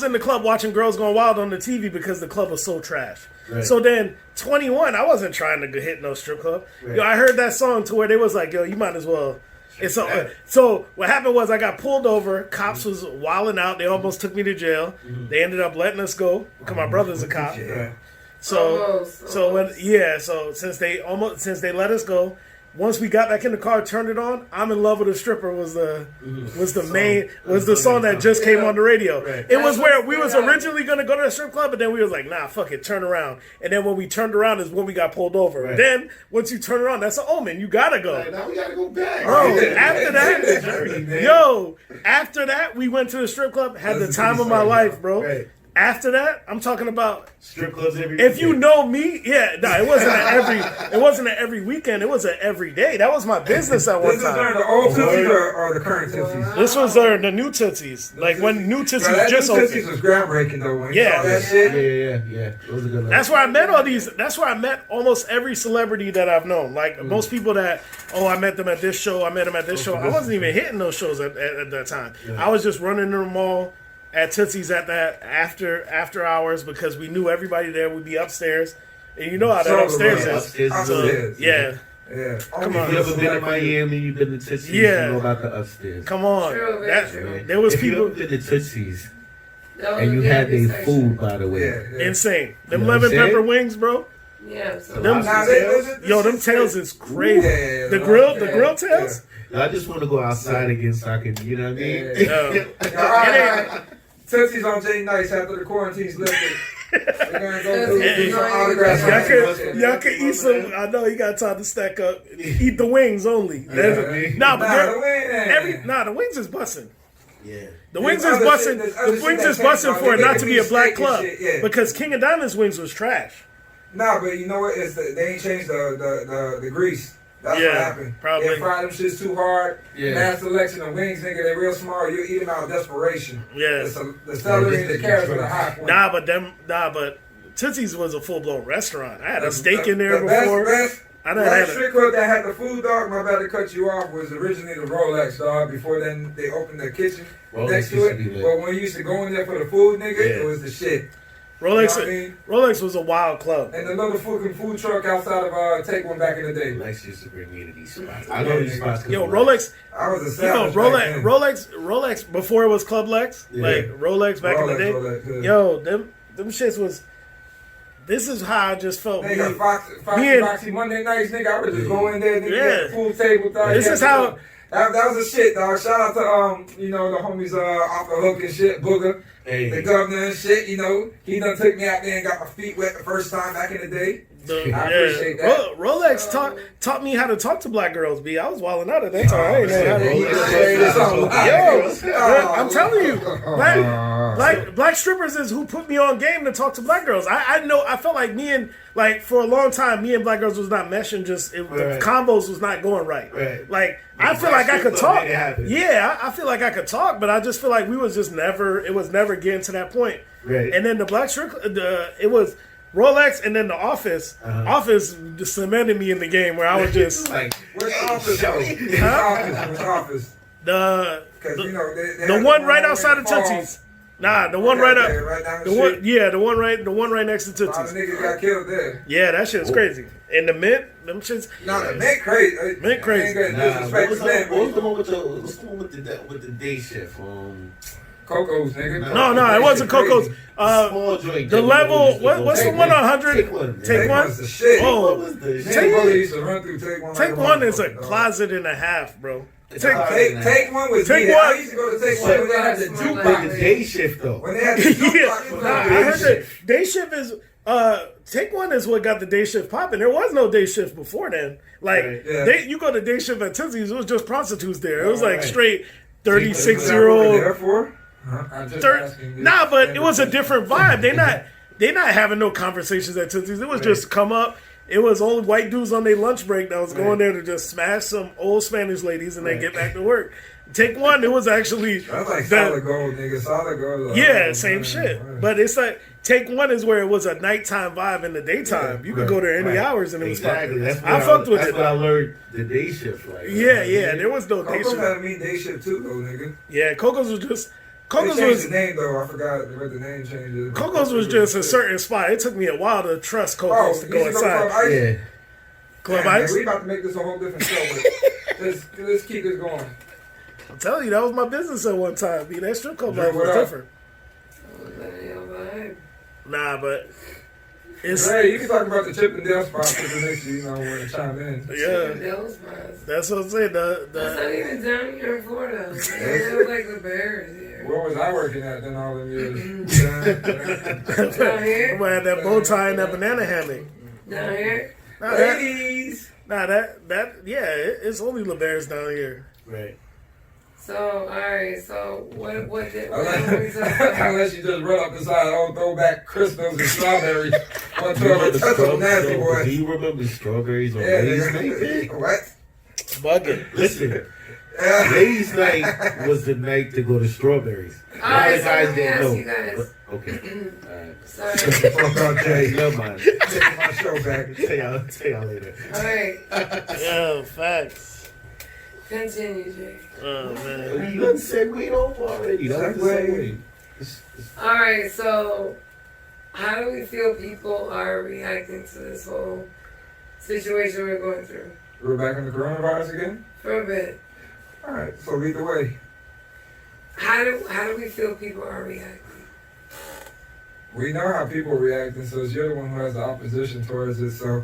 in the club watching Girls Going Wild on the TV because the club was so trash. Right. So then, 21, I wasn't trying to hit no strip club. Right. Yo, I heard that song to where they was like, yo, you might as well. So what happened was I got pulled over. Cops was wilding out. They almost took me to jail. They ended up letting us go because my brother's a cop. Yeah. So since they let us go, once we got back in the car, turned it on. I'm in love with a stripper was the song that just came on the radio. Right. It was where we was originally gonna go to the strip club, but then we was like, nah, fuck it, turn around. And then when we turned around is when we got pulled over. Right. Then once you turn around, that's an omen. You gotta go. Right, now we gotta go back. Bro, after that, we went to the strip club, had the time of my life, bro. Right. After that, I'm talking about Strip clubs every if you weekend. know me, it wasn't an every weekend, it was an every day. That was my business at one This is during time. the old Tootsies or the current Tootsies? This was the new Tootsies. Like when new Tootsies That just new Tootsies opened. was groundbreaking though. When Yeah. you saw that shit. Yeah. It was a good That's where I met all these. That's where I met almost every celebrity that I've known. Like most people that, I met them at this show. I met them at this show. I wasn't even hitting those shows at that time. I was just running to the mall at Tootsie's at that after hours because we knew everybody there would be upstairs, and you know how that upstairs is. Upstairs. Yeah. Come If you ever been to Miami, you've been to Tootsie's, you know about the upstairs. Come on. True. There was if people. you ever been to Tootsie's, and you had their food, by the way. Yeah. Insane. Them You know what lemon I'm pepper saying? wings, bro. Yeah. So Them tails is crazy. Yeah. The grill tails. I just want to go outside again so I can, you know what I mean? All right. Tootsie's on J Nice after the quarantine's lifted. We're gonna go do some autographs. Y'all can eat some. I know you got time to stack up. Eat the wings only. The wings is busting. Yeah. The wings is busting. The wings is busting for it not to be a black club because King of Diamonds wings was trash. Nah, but you know what? They ain't changed the grease. That's what happened. Probably. They fried them shits too hard. Mass selection of wings, nigga, they real small. You eat them out of desperation. Yeah. The celery and the carrots are the high point. But Tootsie's was a full blown restaurant. I had a steak in there before. The strip club that had the food, dog, my bad to cut you off, was originally the Rolex, dog. Before then, they opened the kitchen next to it. But when you used to go in there for the food, nigga, it was the shit. Rolex was a wild club. And the little food truck outside of Take One back in the day. Lex used to bring me to these spots. I know these spots. Yo, Rolex. I was a savage. Rolex before it was Club Lex, like Rolex back in the day. Rolex, yo, them shits was. This is how I just felt. Nigga, Foxy Monday nights, nigga. I would just go in there, nigga, get the pool table. Dog. This is how. That was a shit, dog. Shout out to the homies off the hook and shit, Booger, the governor and shit. You know, he done took me out there and got my feet wet the first time back in the day. I appreciate that. Rolex taught me how to talk to black girls. B, I was wilding out at that time. I ain't know how to. Yo, I'm telling you, Black strippers is who put me on game to talk to black girls. I know. I felt like for a long time, me and black girls was not meshing. The combos was not going right. Like I feel like I could talk. Yeah, I feel like I could talk, but I just feel like we was just never. It was never getting to that point. Right. And then the black strip, it was Rolex, and then the Office. Office just cemented me in the game where I was just like, where's Office? Where's Office? The one right outside of Tootsie's. Nah, the one right up. The one right next to Tootsie's. All the niggas got killed there. Yeah, that shit's crazy. And the mint, them shits. No, the mint crazy. Mint crazy. What was the one with the day shift? Coco's, nigga. No, it wasn't Coco's. Small joint. The level. What's the one on 100? Take one. Was the shit. Oh, used to run through Take One. Take One is a closet and a half, bro. Take One was Take me. One. I used to go to Take One when they had the jukebox. The day shift though. When they had the jukebox. I heard that day shift is. Take One is what got the day shift popping. There was no day shift before then. Like you go to day shift at Tootsie's, it was just prostitutes there. It was like straight 36-year-old. Nah, but it was a different vibe. They not having no conversations at Tootsie's. It was just come up. It was old white dudes on their lunch break that was going there to just smash some old Spanish ladies and then get back to work. Take One, it was actually that's like solid gold, nigga. Solid gold. Yeah, same shit. Right. But it's like Take One is where it was a nighttime vibe in the daytime. You could go there any hours and it was fun. I fucked with it. That's what I learned the day shift. Like yeah. There was no day shift. Coco's had to mean day shift too, though, nigga. Yeah, Coco's was just. Coco's was the name though. I forgot what the name changed is. Coco's was just a certain spot. It took me a while to trust Coco's to go inside. Yeah. Club Ice. We about to make this a whole different show. But let's keep this going. I'm telling you, that was my business at one time. That strip club life was different. Nah, but it's. Hey, you can talk about the Chip and Dale spot for the next year. Want to chime in? Yeah, Chip and Dale spots. That's what I'm saying. That's not even down here in Florida. They look like the Bears here. Where was I working at then all them years? Down here. I had that bow tie and that banana hammock. Down here. Ladies. It's only LeBear's down here. Right. So, alright, so what did unless you just run up inside old throwback crystals and strawberries. That's a nasty boy. Do you remember strawberries on ladies' night? What? Bugging. Listen. Ladies' night was the night to go to strawberries. Alright, so guys let me didn't ask know. you guys. Okay. Alright. Sorry. Fuck out, Jay. Never mind. Take my show back. Tell y'all later. Alright. Yeah, facts. Continue, Jay. Oh, man. You done segued over already. Don't segue. Alright, so how do we feel people are reacting to this whole situation we're going through? We're back in the coronavirus again? For a bit. Alright, so lead the way. How do we feel people are reacting? We know how people are reacting, so you're the one who has the opposition towards it, so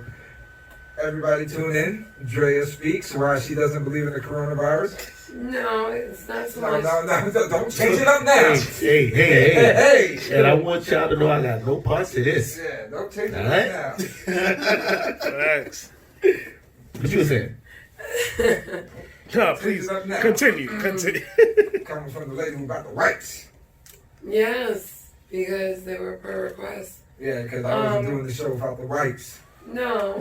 everybody tune in. Draya speaks why she doesn't believe in the coronavirus. No, it's not so much. No, don't change it up now. Hey. And I want y'all to know I got no parts to this. Yeah, don't change it up now. Facts. What you saying? No, please continue. Coming from the lady who got the rights. Yes, because they were per request. Yeah, because I wasn't doing the show without the rights. No.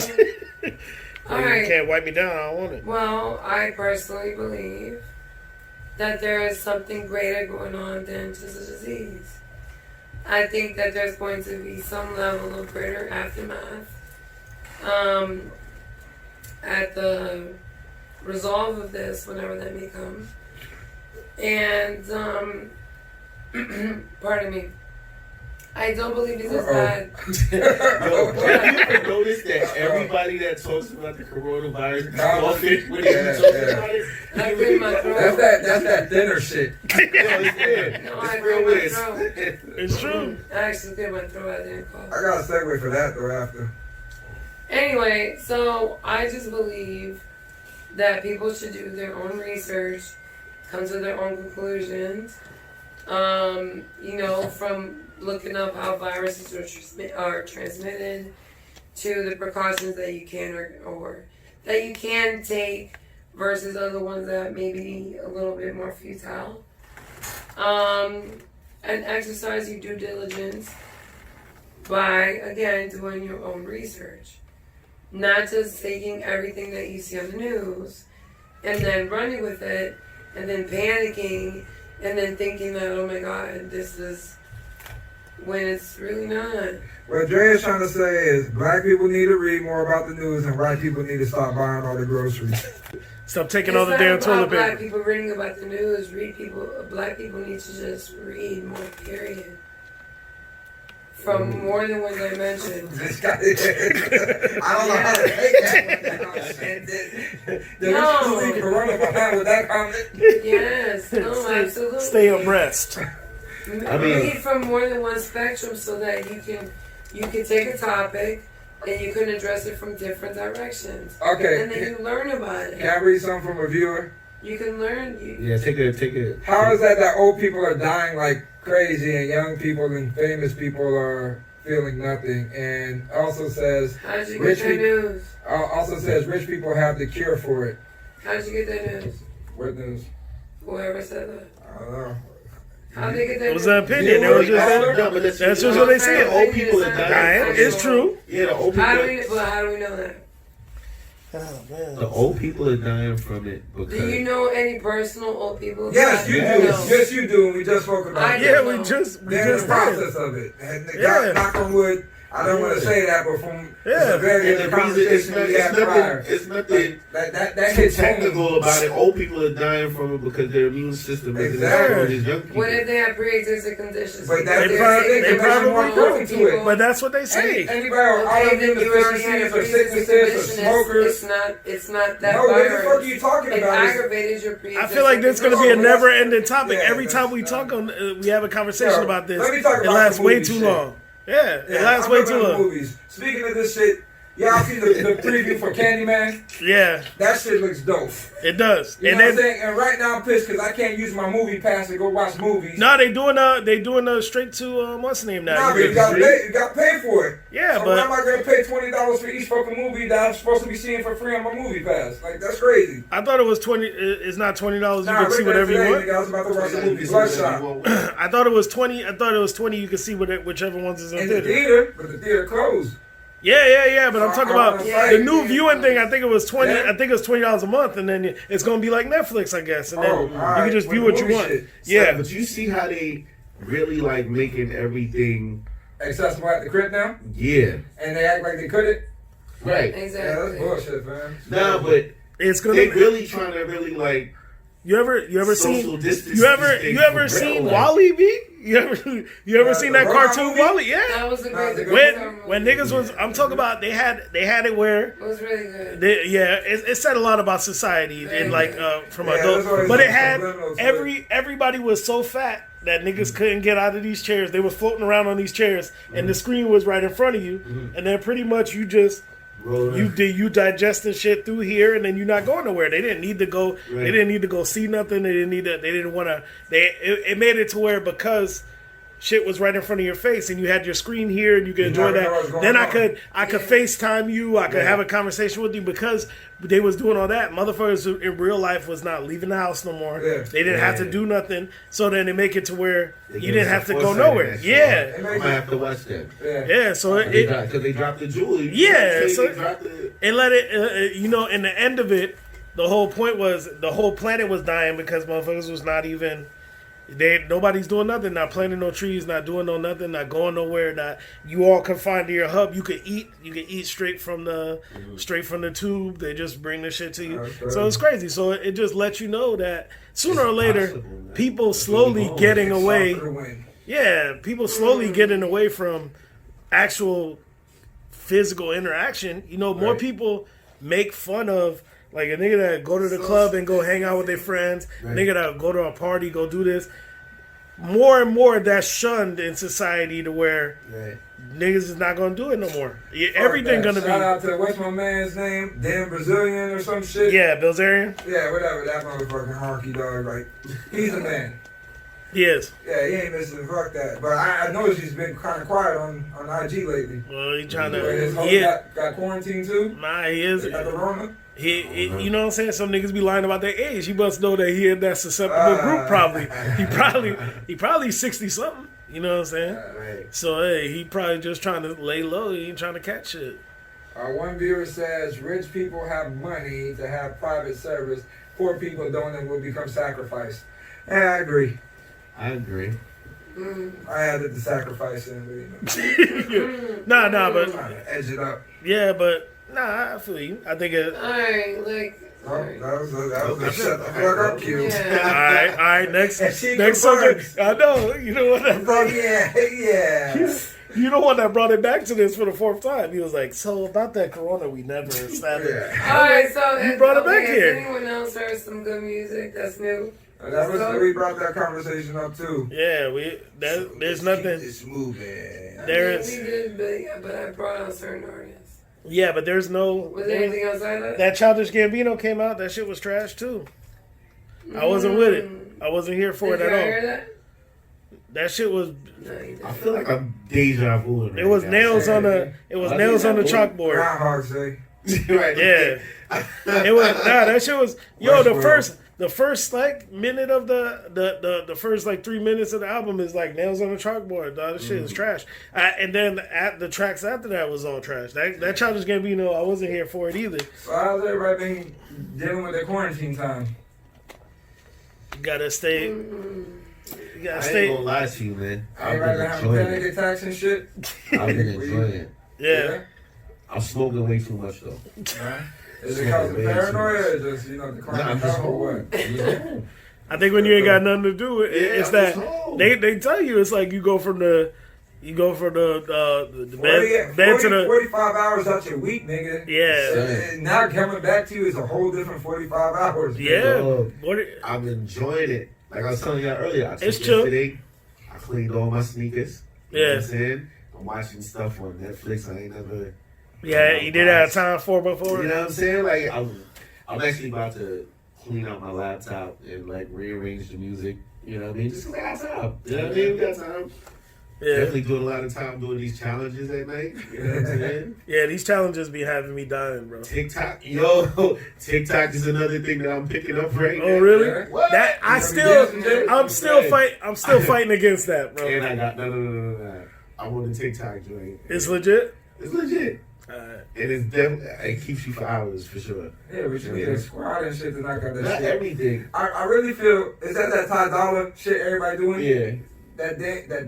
You can't wipe me down. I don't want it. Well, I personally believe that there is something greater going on than just a disease. I think that there's going to be some level of greater aftermath at the resolve of this, whenever that may come. And, pardon me. I don't believe this is bad. Yo, have you ever noticed that everybody that talks about the coronavirus is coughing when they talk about it? I clear my throat. That's that dinner shit. No, I clear my throat. It's true. I actually cleared my throat. I didn't cough. I got a segue for that though after. Anyway, so I just believe that people should do their own research, come to their own conclusions. From looking up how viruses are transmitted to the precautions that you can or that you can take versus other ones that may be a little bit more futile. and exercise your due diligence by, again, doing your own research. Not just taking everything that you see on the news and then running with it and then panicking and then thinking that, oh my God, this is when it's really not. What Dre is trying to say is black people need to read more about the news and white people need to stop buying all the groceries. Stop taking all the damn toilet black paper. people reading about the news. Black people need to just read more, period. From more than one dimension. This guy, I don't know how to take that. No. We leave Corona behind with that comment. Yes, no, absolutely. Stay abreast. Read from more than one spectrum so that you can take a topic and you can address it from different directions. Okay. And then you learn about it. Can I read something from a viewer? You can learn. Yeah, take it. How is that old people are dying like crazy and young people and famous people are feeling nothing? And also says how'd you get that news? Also says rich people have the cure for it. How'd you get that news? What news? Whoever said that. I don't know. How'd they get that It was news? an opinion. It was just that's just what they said. Old people are dying. It's true. Yeah, the old people. How do we know that? Oh, man. The old people are dying from it because. Do you know any personal old people? Yes, you do. No. Yes, you do. And we just spoke about it. Yeah, we just They're in the did. process of it. And Yeah. knock on wood. I don't want to say that, but from Yeah. the very And good the reason conversation we had prior, it's nothing that hits technical home. about it. Old people are dying from it because their immune system isn't Exactly. as good as young people. What if they have pre-existing conditions? But that They is probably- they probably more prone to it. But that's what they say. Anybody or autoimmune then you already had a deficiencies or pre-existing sicknesses or condition. smokers. It's not that No, what the virus. fuck are you talking It about? aggravated your pre-existing I feel like this is going to be a condition. never-ending topic. Yeah, Every time we talk on, we have a conversation Yo, about this. let me talk It about lasts some way movie too shit. long. Yeah, it lasts I'm way looking too at the long. movies. Speaking of this shit, y'all see the preview for Candyman? Yeah, That shit looks dope. it does. You And know what I'm then saying? And right now I'm pissed because I can't use my movie pass to go watch movies. no, they doing a straight to what's the name now? Nah, but you got to pay for it. Yeah, so but- why am I gonna pay $20 for each fucking movie that I'm supposed to be seeing for free on my movie pass? Like that's crazy. I thought it was 20. It's not $20. You Nah, can see right whatever today, you want. nigga, I was about to watch the movie Bloodshot I thought it was 20. I thought it was 20. You can see whichever ones is in in the theater. theater, but the theater closed. Yeah. But I'm talking about Yeah, the new yeah. viewing thing. I think it was 20. Yeah. I think it was $20 a month, and then it's gonna be like Netflix, I guess. And then Oh, you alright, can just with view the what you movie want. shit. Yeah, But you see how they really like making everything. Accessible at the crib now, Yeah. and they act like they couldn't. Right. Yeah, that's Exactly. bullshit, man. Nah, but it's gonna. they really trying to really like You ever seen social distance. you ever these things for seen real, like- Wally B? You ever seen that the cartoon movie? Wally? Yeah. That was a great. When niggas was, I'm talking about they had it where It was really good. it said a lot about society and like from Yeah, adults, there's always but it some had subliminals to it. everybody was so fat that niggas couldn't get out of these chairs. They were floating around on these chairs, and the screen was right in front of you, and then pretty much you just. You digesting shit through here, and then you're not going nowhere. They didn't need to go. Right. They didn't need to go see nothing. They didn't need to. They didn't want to. It made it to where because shit was right in front of your face, and you had your screen here, and you could enjoy never know what's that. going Then I on. could FaceTime you. I could have a conversation with you because they was doing all that. Motherfuckers in real life was not leaving the house no more. Yeah. They didn't have to do nothing. So then they make it to where They you give didn't us have a to go foresight nowhere. in that Yeah. show. I might have to watch that. Yeah. So Because they dropped the jewelry. Yeah, They so- dropped the. and let it, in the end of it, the whole point was the whole planet was dying because motherfuckers was not even. Nobody's doing nothing, not planting no trees, not doing no nothing, not going nowhere. Not you all confined to your hub. You could eat straight from the tube. They just bring the shit to you. So it's crazy. So it just lets you know that sooner or later, possible, man. people slowly getting away. Soccer win. Yeah, people slowly getting away from actual physical interaction. More people make fun of like a nigga that go to the club and go hang out with their friends, nigga that go to a party, go do this. More and more that's shunned in society to where niggas is not gonna do it no more. Everything gonna Shout out to what's my man's name? Damn Brazilian or some shit. be Bilzerian. Yeah, whatever. That motherfucking honky dog. Like he's a man. He is. Yeah, he ain't missing. Fuck that. But I noticed he's been kind of quiet on IG lately. Well, he trying His to. host Yeah. got quarantined too. Nah, he is. Got the Rona. You know what I'm saying? Some niggas be lying about their age. He must know that he in that susceptible group. Probably he probably 60 something. You know what I'm saying? Right. So hey, he probably just trying to lay low. He ain't trying to catch shit. One viewer says rich people have money to have private service. Poor people don't and will become sacrificed. Yeah, I agree. I agree. I added the sacrifice in, but you Nah, know, but trying to edge it up. yeah, but nah, I feel you. I think it. Alright, like. Oh, that was a shut the fuck up cue. Yeah. All right. Next confirms. subject. I know. You know what that brought. Yeah. You the one that brought it back to this for the 4th time. He was like, "So about that Corona, we never established." Yeah. Alright, so You brought it back has here. anyone else heard some good music that's new? We brought that conversation up too. Yeah, there's nothing. It's moving. There I mean, is- we did, but I brought out certain artists. Yeah, but there's no. Was there anything else I like? That Childish Gambino came out. That shit was trash too. I wasn't with it. I wasn't here for Did it you at all. hear that? That shit was. No, you didn't. I feel like I'm deja vu. It was nails on the. It was nails on the chalkboard. Groundhog Day. Right. Yeah. It was that shit was the first like minute of the first like 3 minutes of the album is like nails on the chalkboard. Dog, this shit is trash. And then the tracks after that was all trash. That Childish Gambino, I wasn't here for it either. So how's everybody been dealing with their quarantine time? You gotta stay. You gotta I ain't stay. gonna lie to you, man. I've Everybody been having enjoying panic it. attacks and shit? I've been enjoying it. Yeah. I'm smoking way too much though. Yeah. Is it causing paranoia or just, the climate I'm just or what? home. I think when you ain't got nothing to do, it's I'm that just home. they tell you it's like you go from the bed 40, to the 45 hours out your week, nigga. yeah And now coming back to you is a whole different 45 hours. nigga. yeah. Dog, What I'm enjoying it. Like I was telling y'all earlier, I took It's chill. yesterday. I cleaned all my sneakers. You know Yeah. what I'm saying? I'm watching stuff on Netflix. I ain't never. yeah you did have time for before. You know what I'm saying? Like I'm actually about to clean out my laptop and like rearrange the music. You know what I mean? Just 'cause I got time. You know what I mean? We got time. Yeah. Definitely doing a lot of time doing these challenges at night. You know what I'm saying? Yeah, these challenges be having me dying, bro. TikTok TikTok is another thing that I'm picking up right now. Oh really? Yeah. What? That I'm still fighting against that, bro. And I got no. I'm on the TikTok joint. It's legit. It's legit. Alright. And it's definitely it keeps you for hours for sure. Yeah, we should need a squad and shit to knock out that Not shit. everything. I really feel, is that Ty Dolla shit everybody doing? Yeah. That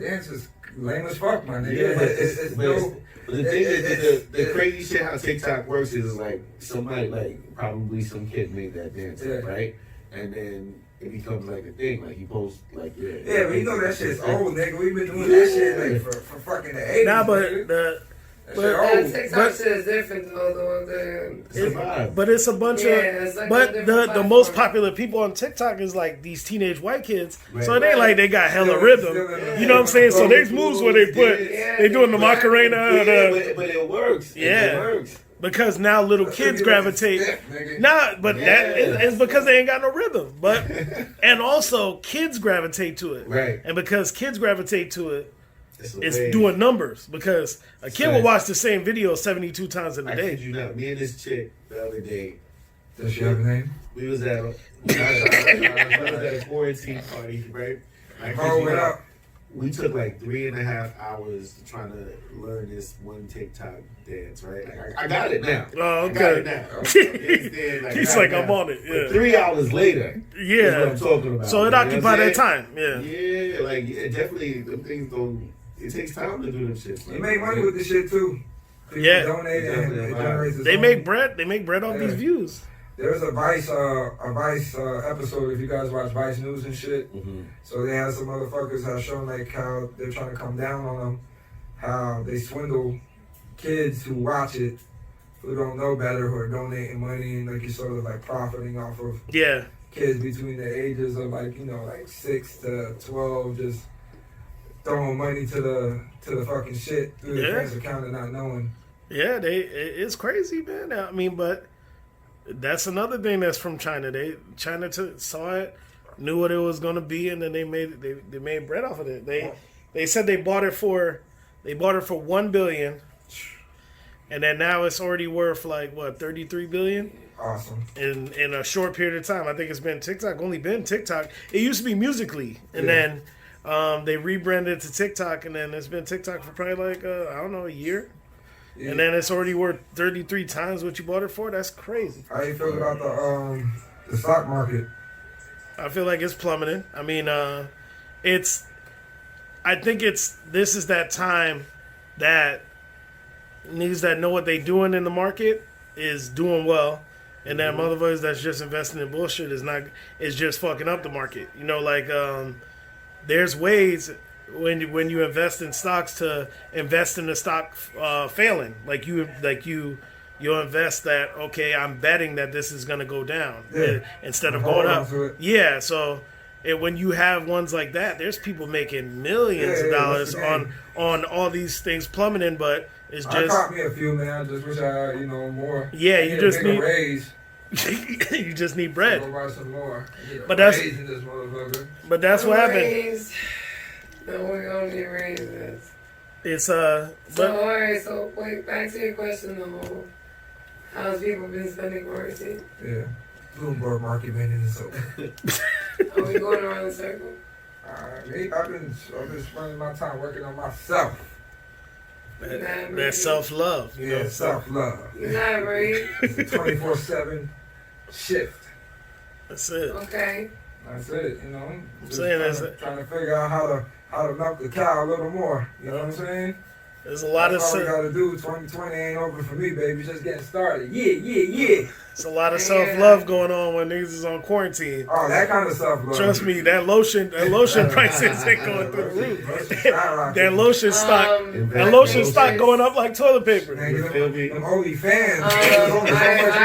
dance is lame as fuck, my nigga. Yeah, But it's no... but the thing is, the crazy shit how TikTok works is like somebody like probably some kid made that dance, Yeah. right? And then it becomes like a thing, like you post like Yeah, but you know that shit's old, nigga. We've been doing that shit like for fucking the 80s. Nah, but nigga. the That but- shit That old. TikTok shit is different though. The It's a vibe. but it's a bunch Yeah, of it's like a but different the most platform. popular people on TikTok is like these teenage white kids. Right. So it ain't like they got hella Still- rhythm. still in the- You know what I'm saying? So there's moves where they put Yeah, they doing the yeah. Macarena but it works. Yeah. It works. because now little kids gravitate. Nigga. Nah, but Yeah. that it's because they ain't got no rhythm. But and also kids gravitate to it. Right. And because kids gravitate to it, It's, it's a wave. doing numbers. Because a kid will watch the same video 72 times in a I kid day. you not. Me and this chick the other day, Does she have a name? we was at a quarantine party, right? I kid Oh, you what not. up? We took like 3.5 hours trying to learn this one TikTok dance, right? Like, I got it now. Oh, I got it okay. now. You understand? He's I got like, it I'm now. on it. But Yeah. 3 hours later, is what Yeah. I'm talking about. So it You know what occupied I'm that time. Yeah. saying? Yeah, like definitely, them things don't. It takes time to do them shit. You make money with this shit too. People Yeah. donate and it generates its They own. make bread. They make bread off these Yeah. views. There's a Vice episode if you guys watch Vice News and shit. Mm-hmm. So they had some motherfuckers have shown like how they're trying to come down on them, how they swindle kids who watch it, who don't know better, who are donating money and like you're sort of like profiting off of Yeah. kids between the ages of like 6 to 12, just throwing money to the fucking shit through the Yeah. parents' account and not knowing. Yeah. It's crazy, man. I mean, but that's another thing that's from China. China saw it, knew what it was going to be, and then they made bread off of it. They said they bought it for $1 billion, and then now it's already worth like what 33 billion Awesome. in a short period of time. I think it's been only been TikTok. It used to be Musical.ly, and then they rebranded to TikTok, and then it's been TikTok for probably like I don't know, a year. Yeah. And then it's already worth 33 times what you bought it for. That's crazy. How you feel about the stock market? I feel like it's plummeting. I mean, I think this is that time that niggas that know what they doing in the market is doing well, and then motherfuckers that's just investing in bullshit is just fucking up the market. You know, like there's ways when you invest in stocks to invest in the stock failing. Like you'll invest that, okay, I'm betting that this is gonna go down instead of going up. Yeah, so when you have ones like that, there's people making millions of dollars on all these things plummeting, but it's just. I caught me a few, man. I just wish I had, more. Yeah, you just need a raise. You just need bread. Go buy some more. But that's. In this motherfucker. But that's what happened. No, we don't need raises. It's So alright, so wait, back to your question though. How's people been spending quarantine? Yeah. Bloomberg market man in the soap. Are we going around the circle? Me, I've been spending my time working on myself. That self-love, you know. Self-love. You're not right. It's a 24/7 shift. That's it. Okay. That's it, I'm saying trying to figure out how to milk the cow a little more. You know what I'm saying? There's a lot That's of all we gotta do. 2020 ain't over for me, baby. Just getting started. Yeah. It's a lot of self-love going on when niggas is on quarantine. Oh, that kind of self-love. Trust me, that lotion prices ain't going through the roof. That lotion stock going up like toilet paper. Man, them holy fans. I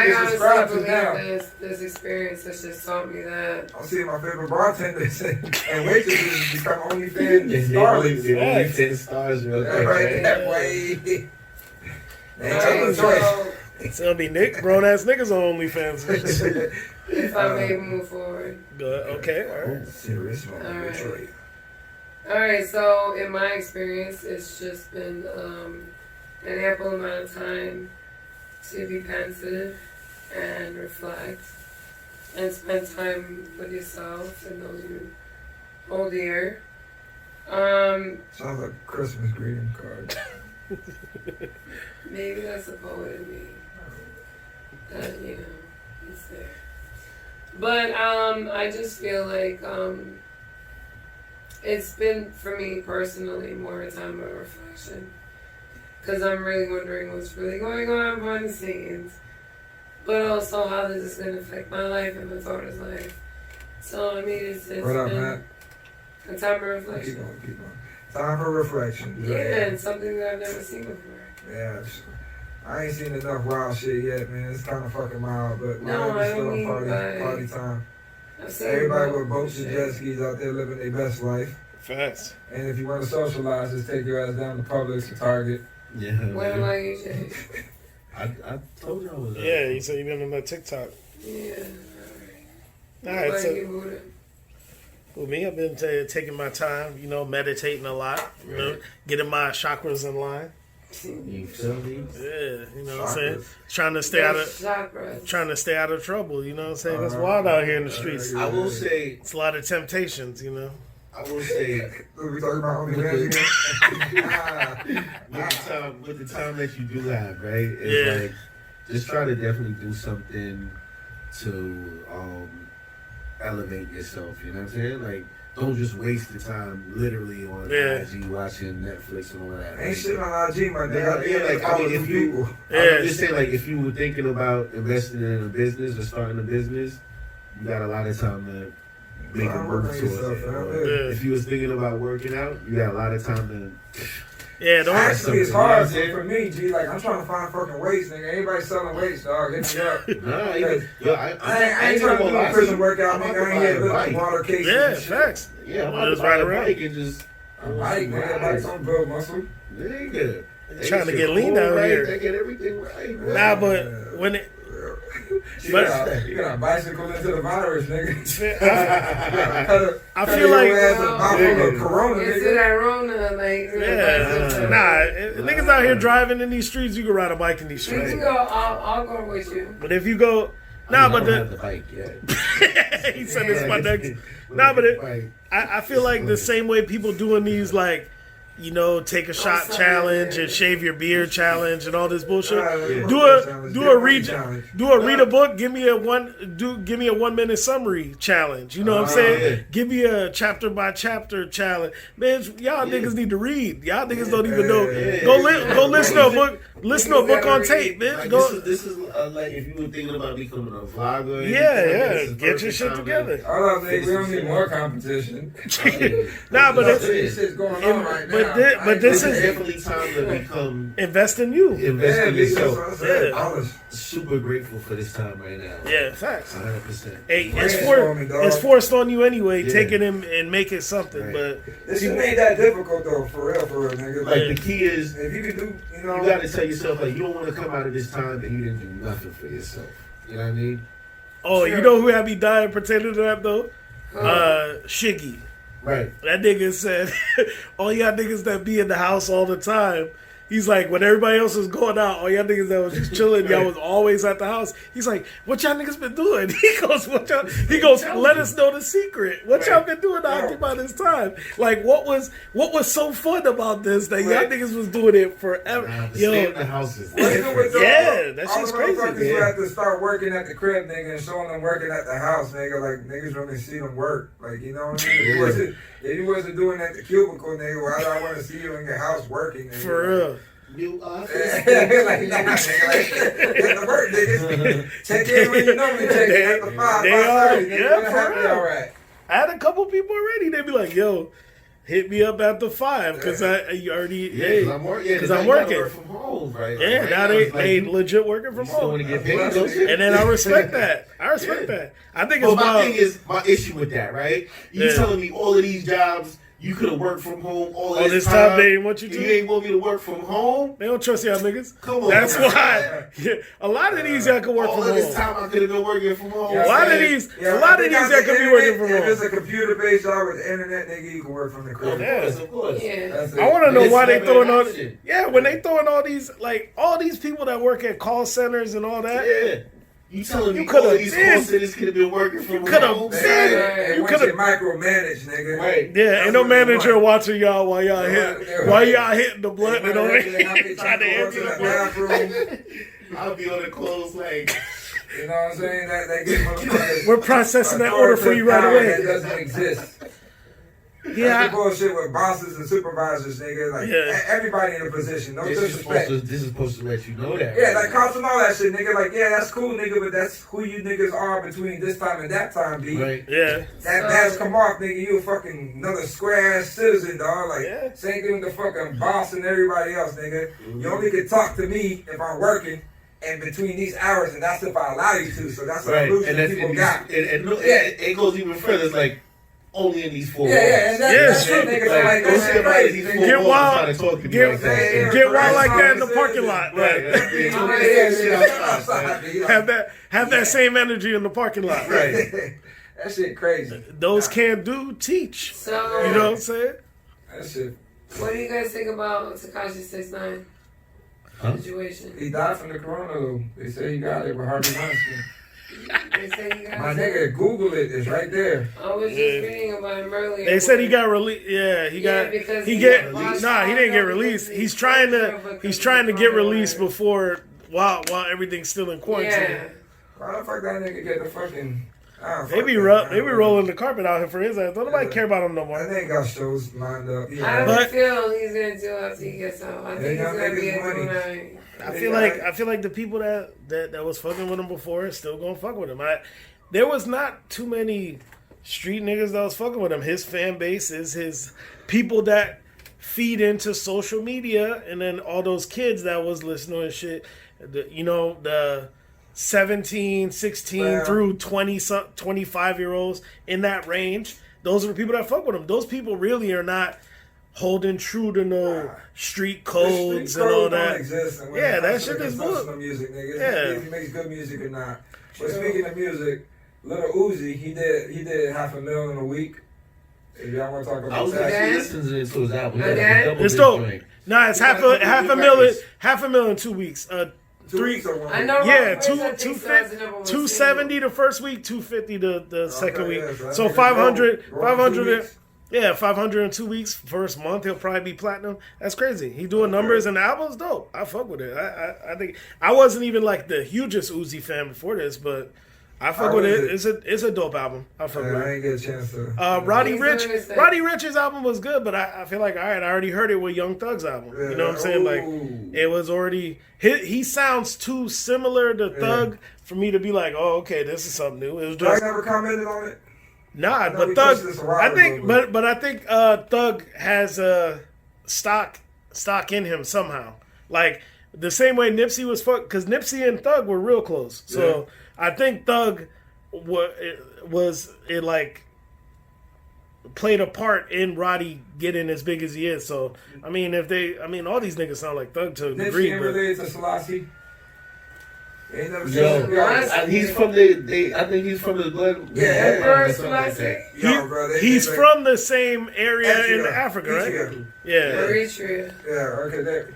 honestly believe this experience has just taught me that. I'm seeing my favorite bartenders and waitresses become OnlyFans stars. OnlyFans stars real quick. That way. It's gonna be grown ass niggas on OnlyFans. If I may move forward. Good. Okay. All right. Serious moment. Alright, so in my experience, it's just been an ample amount of time to be pensive and reflect and spend time with yourself and those you hold dear. Sounds like a Christmas greeting card. Maybe that's a poet in me. That, it's there. But I just feel like it's been, for me personally, more a time of reflection. Because I'm really wondering what's really going on behind the scenes. But also how this is going to affect my life and my daughter's life. So, I mean, it's what up, been Matt? A time of reflection. Keep going. Time for reflection. Yeah, and something that I've never seen before. Yeah, I ain't seen enough wild shit yet, man. It's kind of fucking wild, but no, I don't mean party time. Everybody with boats and jet skis out there living their best life. Facts. And if you want to socialize, just take your ass down to Publix or Target. Yeah. When am I usually? I told you I was. Yeah, you said you been on that TikTok. Yeah. All right. So, with me, I've been taking my time, meditating a lot, getting my chakras in line. You feel me? Yeah, what I'm saying? Trying to stay out of trouble, you know what I'm saying? It's wild out here in the streets. I will say it's a lot of temptations, I will say we talking about with the time that you do have, right? It's like just try to definitely do something to elevate yourself, you know what I'm saying? Like, don't just waste the time literally on IG watching Netflix and all that. Ain't shit on IG, my nigga. I'm just saying, like, if you were thinking about investing in a business or starting a business, you got a lot of time to make a move towards it. If you was thinking about working out, you got a lot of time to. Yeah, don't actually, it's hard for me, G. Like, I'm trying to find fucking weights, nigga. Anybody selling weights, dog, hit me up. I ain't trying to do a prison workout, nigga. I ain't here lifting water cases. Yeah, facts. Yeah, I'm just right around. You can just. Bike, man. Bikes don't build muscle. Nigga. Trying to get lean down here. They get everything right, bro. Nah, but when it. You got a bicycle into the virus, nigga. I feel like Corona, Into nigga. that Rona, like niggas out here driving in these streets. You can ride a bike in these You streets. can go. I'll go with you. But if you go, I don't have the bike yet. he said it's my next. I feel like the same way people doing these like, you know, take a shot challenge and shave your beard challenge and all this bullshit. Do a read a book. Give me a 1 minute summary challenge. You know what I'm saying? Give me a chapter by chapter challenge. Man, y'all niggas need to read. Y'all niggas don't even know. Go listen to a book. Listen to a book on tape, man. Like, Go. This is like if you were thinking about becoming a vlogger. Get your shit together. All I'm saying, we don't need more competition. Nah, but it's shit's going on right now. but this is definitely time to become invest in you. invest in yourself. I'm Super grateful for this time right now. Yeah, facts. 100%. Hey, Brainstorming, dog. it's forced on you anyway. Yeah. Take it and make it something. Right. But This shit ain't that difficult though, for real, nigga. Like the key is, if you can do, you know, you gotta tell yourself like you don't want to come out of this time and you didn't do nothing for yourself. You know what I mean? you know who had me dying pretending to that though? Shiggy. Right. That nigga said, all y'all niggas that be in the house all the time. He's like, when everybody else was going out, all y'all niggas that was just chilling, y'all was always at the house. He's like, what y'all niggas been doing? He goes, let us know the secret. What y'all been doing to occupy this time? Like, what was so fun about this that y'all niggas was doing it forever? Stay in the houses. That shit's crazy. You have to start working at the crib, nigga, and showing them working at the house, nigga. Like, niggas really see them work. Like, you know what I mean? If you wasn't doing that at the cubicle, nigga, why do I want to see you in your house working, nigga? For real. New office. Like, nah, nigga, like, get to work, niggas. Check in when you normally check in at the 5:30. Yeah, for real. All right. I had a couple people already. They'd be like, yo, hit me up after 5 because you already, Because I'm working. Because I'm working. Work from home, right? Yeah, Like, now right they legit working from still want home. to get paid, don't you? And then I respect that. I think it's But my wild. thing is, my issue with that, right? You telling me all of these jobs, you could have worked from home all this time they ain't want you to. You ain't want me to work from home? They don't trust y'all niggas. Come on. That's why. A lot of these y'all can work All from of this home. time I could have been working from home. A lot of these y'all can be working from If it's home. a computer-based job with the internet, nigga, you can work from the crib. Of course. Yeah. That's it. I want to know It's why they never throwing an all. option. Yeah, when they throwing all these people that work at call centers and all that. Yeah. You telling me coulda all of these been. call centers could have been working from coulda home? been. They You want could've- you micromanage, nigga. Right. Yeah, ain't no manager watching y'all while y'all hitting the blunt and all that. Trying to empty the blunt. I'll be on the clothes like, You know what I'm saying? That gives motherfuckers We're processing that order for you right power away. That doesn't exist. That's the Yeah, bullshit with bosses and supervisors, nigga. Like, everybody in a position. No this disrespect. is supposed to let you know that. Yeah, like cops and all that shit, nigga. Like, yeah, that's cool, nigga, but that's who you niggas are between this time and that time, B. Right. yeah. That mask come off, nigga. You a fucking another square ass citizen, dog. Like, same thing with the fucking boss and everybody else, nigga. You only can talk to me if I'm working and between these hours, and that's if I allow you to. So that's Right. an illusion And that's people and got. it goes even further. It's like only in these 4 walls. Yeah, and that's true, nigga. So, like, don't that's say about crazy. these nigga. 4 Get walls wild. trying to talk to me Get- like that. Get wild like that in the parking lot. Right. Have that same energy in the parking lot. Right. That shit crazy. Those can't do, teach. So, You know what I'm saying? That shit. what do you guys think about Tekashi 6ix9ine situation? He died from the corona, though. They say he got it with Harvey Weinstein. They say he got My nigga, Google it. It's right there. I was just reading about him earlier. They said he got released. Yeah, he got. because He he get. got released. Nah, he didn't get released. He's trying to get released before while everything's still in quarantine. Yeah. Why the fuck that nigga get the fucking... They be rolling the carpet out here for his ass. Don't nobody care about him no That more. nigga got shows lined up. How do But- you feel he's gonna do after he gets out? I think he's gonna gonna make be his a money. doing I feel like the people that was fucking with him before is still gonna fuck with him. There was not too many street niggas that was fucking with him. His fan base is his people that feed into social media, and then all those kids that was listening and shit. The 17, 16 through 20, 25-year-olds in that range. Those are the people that fuck with him. Those people really are not holding true to no street codes and all that. Exist, and Yeah, that shit is bull. music, nigga. Yeah. If he makes good music or not. But speaking of music, Little Uzi, he did $500,000 a week. If y'all want to talk I about was that. actually listening to his album. Again? It's dope. Nah, it's half a million 2 weeks. 2 weeks or 1 week? I know. Yeah, Rock First, I think, so as the number one 270 the first week, 250 the second week. yeah, So so 500, roll 2 500. weeks. Yeah, 500 in 2 weeks. First month, he'll probably be platinum. That's crazy. He doing numbers and the album's dope. I fuck with it. I think I wasn't even like the hugest Uzi fan before this, but I fuck with it. It's a dope album. I fuck with I it. ain't get a chance to. Roddy He's doing his Rich. thing. Roddy Rich's album was good, but I feel like, all right, I already heard it with Young Thug's album. You know what I'm saying? Like, Ooh. it was already he sounds too similar to Thug for me to be like, oh, okay, this is something new. It was Drake just never commented on it. nah, know but we Thug. touched this a while I think, ago, but I think Thug has stock in him somehow. Like the same way Nipsey was because Nipsey and Thug were real close. So I think Thug was like played a part in Roddy getting as big as he is. So I mean, all these niggas sound like Thug to a degree. Nipsey ain't But related to Selassie. Ain't never seen Yo, him. Yo, he's from I think he's from the blood. Yeah, Emperor something like that. Selassie. bro, he's they- from the same area in Eritrea. Africa, right? Eritrea. Yeah. Eritrea. Yeah, okay, there.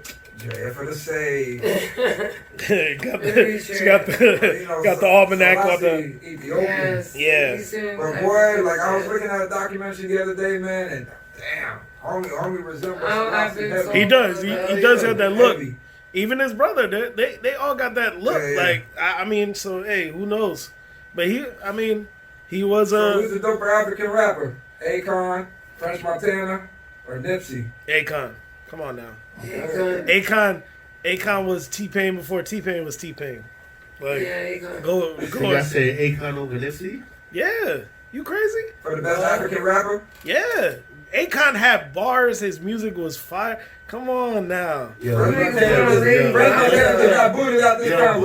Yeah, for the save. got the almanac on the. Ethiopian. Yes. Yeah. He's in But boy, like I was Eritrea. looking at a documentary the other day, man, and damn, homie resembles I've Selassie been heavy. so- He does. He does have that look. Heavy. Even his brother, they all got that look. Yeah, yeah. Like I mean, so hey, who knows? But he was So who's the doper African rapper? Akon, French Montana, or Nipsey? Akon. Come on now. Akon. Akon was T-Pain before T-Pain was T-Pain. Like Yeah, Akon. go. So y'all saying Akon over Nipsey? Yeah, you crazy? For the best African rapper? Yeah. Akon had bars. His music was fire. Come on now. French Yo. Montana just got booted out this time.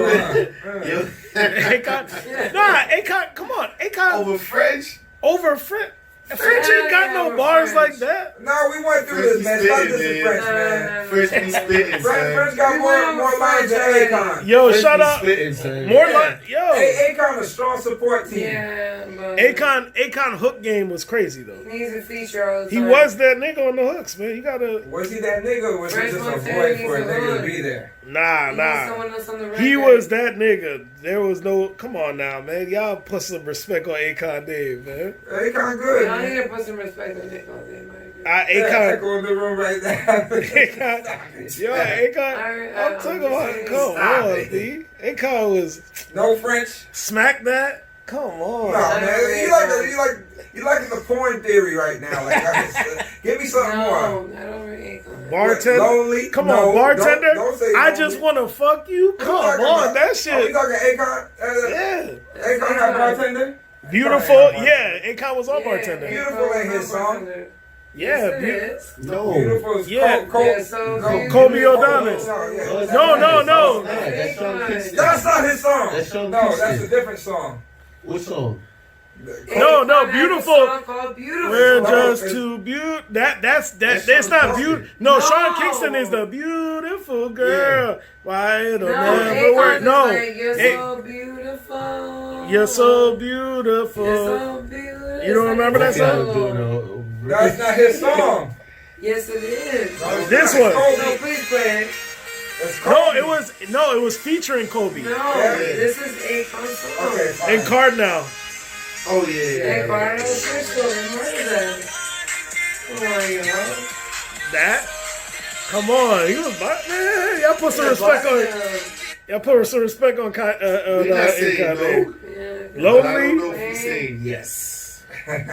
Yo, Akon. Nah, Akon. Come on, Akon over French? over French. French ain't got no bars like that. No, we went through this, man. Stop this French, man. French be spitting, French got more lines than Akon. Yo, French shout be out. spitting, son. More Yeah. like yo. Akon a strong support team. Yeah, but Akon hook game was crazy though. he's a feature all the He time. was that nigga on the hooks, man. You gotta Was he that nigga or was he French just a Montana, void he's for a a nigga hood. to be there? nah. Someone else on the record. He was that nigga. There was no. Come on now, man. Y'all put some respect on Akon Dave, man. Akon good, I need man. to put some respect on Nick on him. Yeah, Akon. echo in the room right now. Akon. Yo, Akon. I'm talking about. Come on, D. Akon was No French. smack that. Come on. No, man. You like the porn theory right now. Like, give me something more. No, not over Akon. Bartender. Lonely? Come No, on, bartender. Don't say I lonely. just want to fuck you. What Come you talking on, about? that Are we shit. talking Akon? Yeah. Akon got bartender? Beautiful. Yeah, Akon was on bartender. Beautiful ain't his song. Yeah. Yes, it is. No. Beautiful is Yeah. Yeah, so Kobe O'Donnell. No. That's Sean Kingston. That's not his song. That's Sean No, Kingston. that's a different song. What song? No, Akon has a beautiful. song called Beautiful. We're No, just it's- too beautiful. That's That's not Sean beautiful. Kingston. No, No. Sean Kingston is the beautiful girl. Why it'll No, never Akon work. is No, like, you're Hey, so beautiful. you're so beautiful. You're so beautiful. You don't remember that song? That's not his song. Yes, it is. No, it's This not. one. Kobe. No, please play it. It's No, Kobe. it was featuring Kobe No, Yeah. this is Akon's song. Okay, fine. and Cardinal. Oh, yeah. Akon was official. Remember that. Come on, you know. That. Come on, he was man. Y'all put some respect on. Y'all put some respect on. We're not saying Akon, no. man. Yeah. Lonely? I don't know if he's saying yes.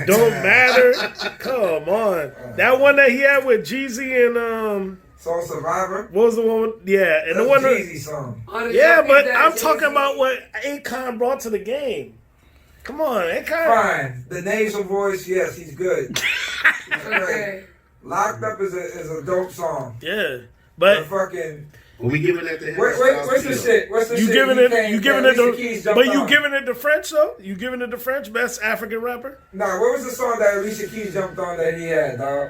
Don't matter. Come on. That one that he had with Jeezy and Soul Survivor. what was the one? Yeah, and the That's one. Jeezy's song. Oh, the Yeah, Jackie but that I'm Jay-Z. talking about what Akon brought to the game. Come on, Akon. Fine. The nasal voice, yes, he's good. Okay. Locked Up is a dope song. Yeah, But but fucking Well, we giving that to him. what's the shit? What's the you shit? giving he it, came you giving that it, Alicia Keys to, jumped but you on? giving it to French though? You giving it to French best African rapper? Nah, what was the song that Alicia Keys jumped on that he had, dog?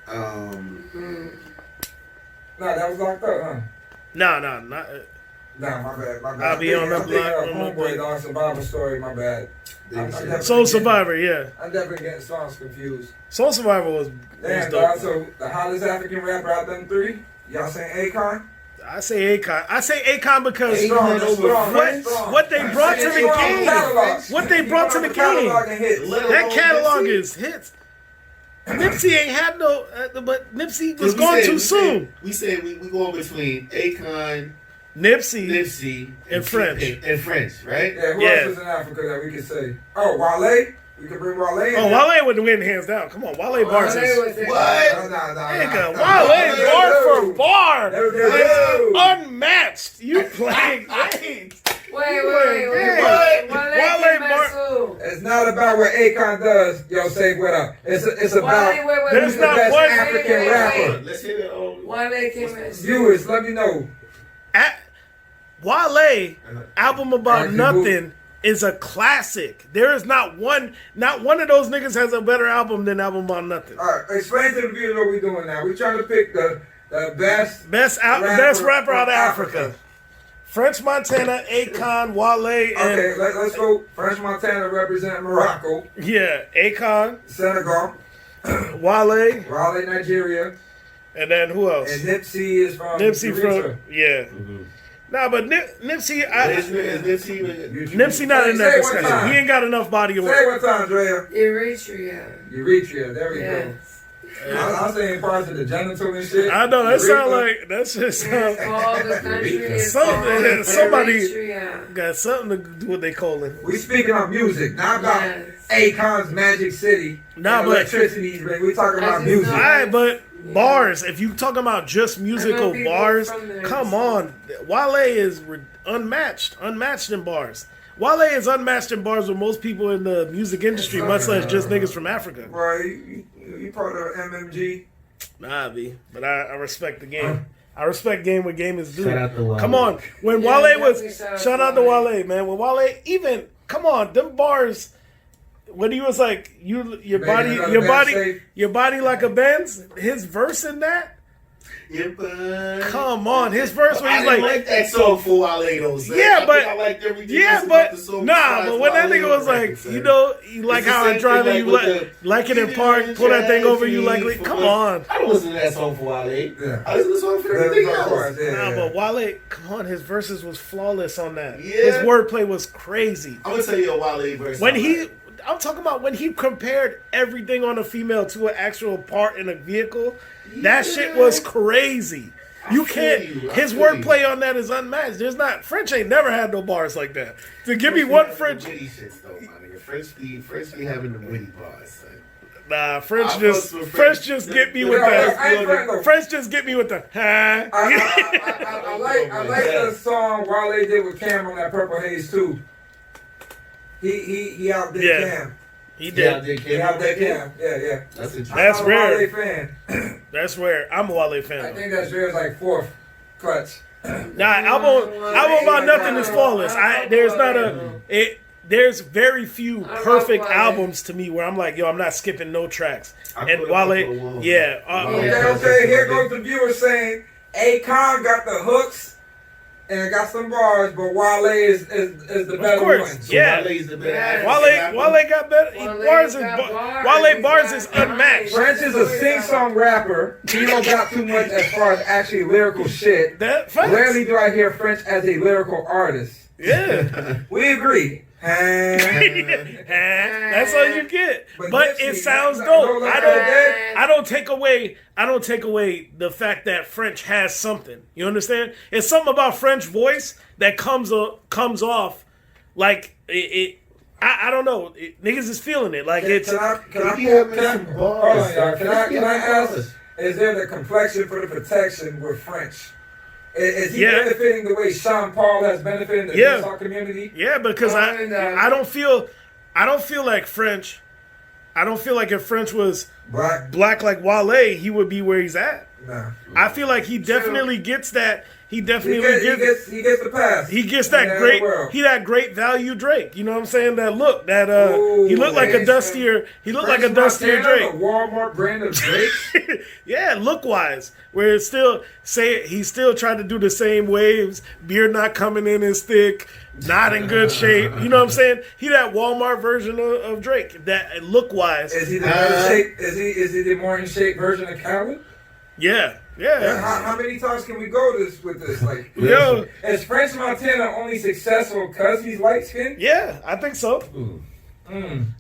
Um, Nah, that was Locked Up, huh? No, not. Nah, my bad. I'll be on the I'm thinking block. of Homeboy Dawn Survivor Story. My bad. I'm definitely Soul Survivor, yeah. I'm definitely getting songs confused. Soul Survivor was Damn, dope. dog. So the hottest African rapper out of them three, y'all saying Akon? I say Akon. I say Akon because Strong, strong, what strong. what they brought to the Strong game. catalog. What they brought to the game. Catalog and hits. That catalog is hits. Nipsey ain't had no, but Nipsey was gone too soon. We said we going between Akon, Nipsey and French. And French, right? Yeah, who Yeah. else is in Africa that we could say? Oh, Wale? We could bring Wale in. Oh, Wale would win hands down. Come on, Wale bars Wale is. was it. Nah. Nigga, Wale bar for bar There we go. is unmatched. You playing games. Wait. Wale Wale Bar- Bar- It's not about what Akon does. Yo, say what up. It's about Wale, who's the not best one- African rapper. Let's hear it on. Wale came in. Viewers, let me know. Wale album about Archie nothing is a classic. There is not one of those niggas has a better album than album about nothing. All right, explain to the viewers what we're doing now. We're trying to pick the best Best rapper out of Africa. French Montana, Akon, Wale, and Okay, let's go. French Montana represent Morocco, yeah, Akon, Senegal, Wale, Raleigh, Nigeria, and then who else? and Nipsey is from Nipsey Eritrea. from yeah. Nah, but Nipsey, Nipsey not in Say that it one discussion. time. He ain't got enough body of Say work. it one time, Draya. Eritrea. There we go. Yes. I'm saying parts of the genital and shit. I know that sound Urethra. like that's just It's called the country. It's Something- called somebody- Eritrea. got something to do with they calling. We speaking of music, not about Yes. Akon's Magic City. Nah, and but- electricity. We talking I about just music. know- Alright, but bars. If you talking about just musical people bars, from there. come on. Wale is unmatched in bars. Wale is unmatched in bars with most people in the music industry, much less just niggas from Africa. Bro, you part of MMG? Nah, B. But I respect the game. I respect game what game is due. Shout out to Wale. Come on. When Yeah, Wale was definitely shout out to Wale, man. When Wale even come on, them bars when he was like your Making body another your man body safe. your body like a Benz, his verse in that. Come on, his verse when I he's didn't like like that song for Wale though. son. Yeah, I but- think I liked everything yeah, else but about the song nah, besides but when that Wale nigga was on like, record, son. you know, you like It's the how I same drive thing, and you like with like it in park, pull that thing over you like come on. I don't listen to that song for Wale. Yeah. I listen to the song for everything else. Nah, but Wale, come on, his verses was flawless on that. Yeah. His wordplay was crazy. I'm gonna tell you a Wale verse. When I he, like. I'm talking about when he compared everything on a female to an actual part in a vehicle. That shit was crazy. You can't. His wordplay on that is unmatched. There's not French ain't never had no bars like that. So give me one French. Witty shits though, my nigga. French be having the witty bars. Son. Nah, French I just fucks with French just get me with I that. ain't friend though. French just get me with the huh? I like the song Wale did with Cam on that Purple Haze too. He outdid Yeah. Cam. He Yeah, did. He outdid Cam. Yeah. That's a That's I'm rare. a Wale fan. That's rare. I'm a Wale I fan. think that's Dre's like fourth clutch. Nah, album about nothing is flawless. There's not there's very few perfect Wale. albums to me where I'm like, yo, I'm not skipping no tracks. I And put a couple Wale, of ones. yeah, Okay, here goes the viewer saying Akon got the hooks and got some bars, but Wale is the better course. one. So Yeah. Wale's the better Yeah. Wale got better. Wale Bars is got bars. Wale He bars got is bars. unmatched. French is a sing-song rapper. He don't got too much as far as actually lyrical shit. That facts. Rarely do I hear French as a lyrical artist. Yeah. We agree. That's all you get. But But Nipsey, it sounds no, dope. like I that. don't take away the fact that French has something. You understand? It's something about French voice that comes off like it I don't know. Niggas is feeling it. Like it's Can I He having some hold bars. on, y'all. Can I He having ask? bars. Is there the complexion for the protection with French? Is he Yeah. benefiting the way Sean Paul has benefited the Yeah. dancehall community? yeah, because I don't feel like French. I don't feel like if French was Black? black like Wale, he would be where he's at. Nah. I feel like he definitely gets that. he definitely he gets the pass. He gets that great. He that great value Drake. You know what I'm saying? That look. That he looked like a dustier. He looked like a dustier Drake. The Walmart brand of Drake. Yeah, look wise. Where it's still he's still trying to do the same waves. Beard not coming in as thick. Not in good shape. You know what I'm saying? He that Walmart version of Drake. That look wise. Is he the better shape? Is he the more in shape version of Khaled? Yeah. How many times can we go with this? Like, yo, is French Montana only successful because he's light skinned? Yeah, I think so.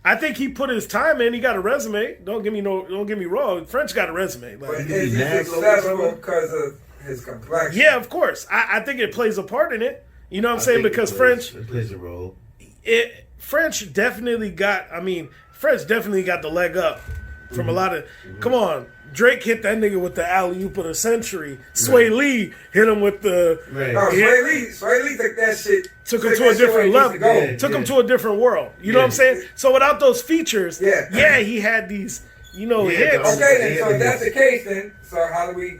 I think he put his time in. He got a resume. Don't get me wrong. French got a resume. Like, but is he successful because of his complexion? Yeah, of course. I think it plays a part in it. You know what I'm saying? Because French plays a role. French definitely got the leg up from a lot of. Come on. Drake hit that nigga with the alley-oop of the century. Sway Lee hit him with the... Right. No, Sway Lee took that shit... Took him to a different level. Took him to a different world. You know what I'm saying? So without those features, he had these, hits. Okay, then, so if that's the case, then, so how do we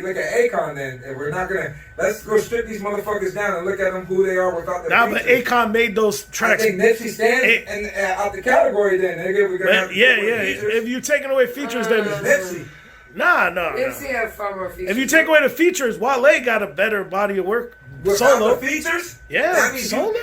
look at Akon then? If we're not gonna... Let's go strip these motherfuckers down and look at them who they are without the features. But Akon made those tracks. I think Nipsey stands out the category then, nigga. We're gonna have If you're taking away features, then Nipsey. Nah. Nipsey had far more features. If you take away the features, Wale got a better body of work. Solo. The features? Yeah, that means solo.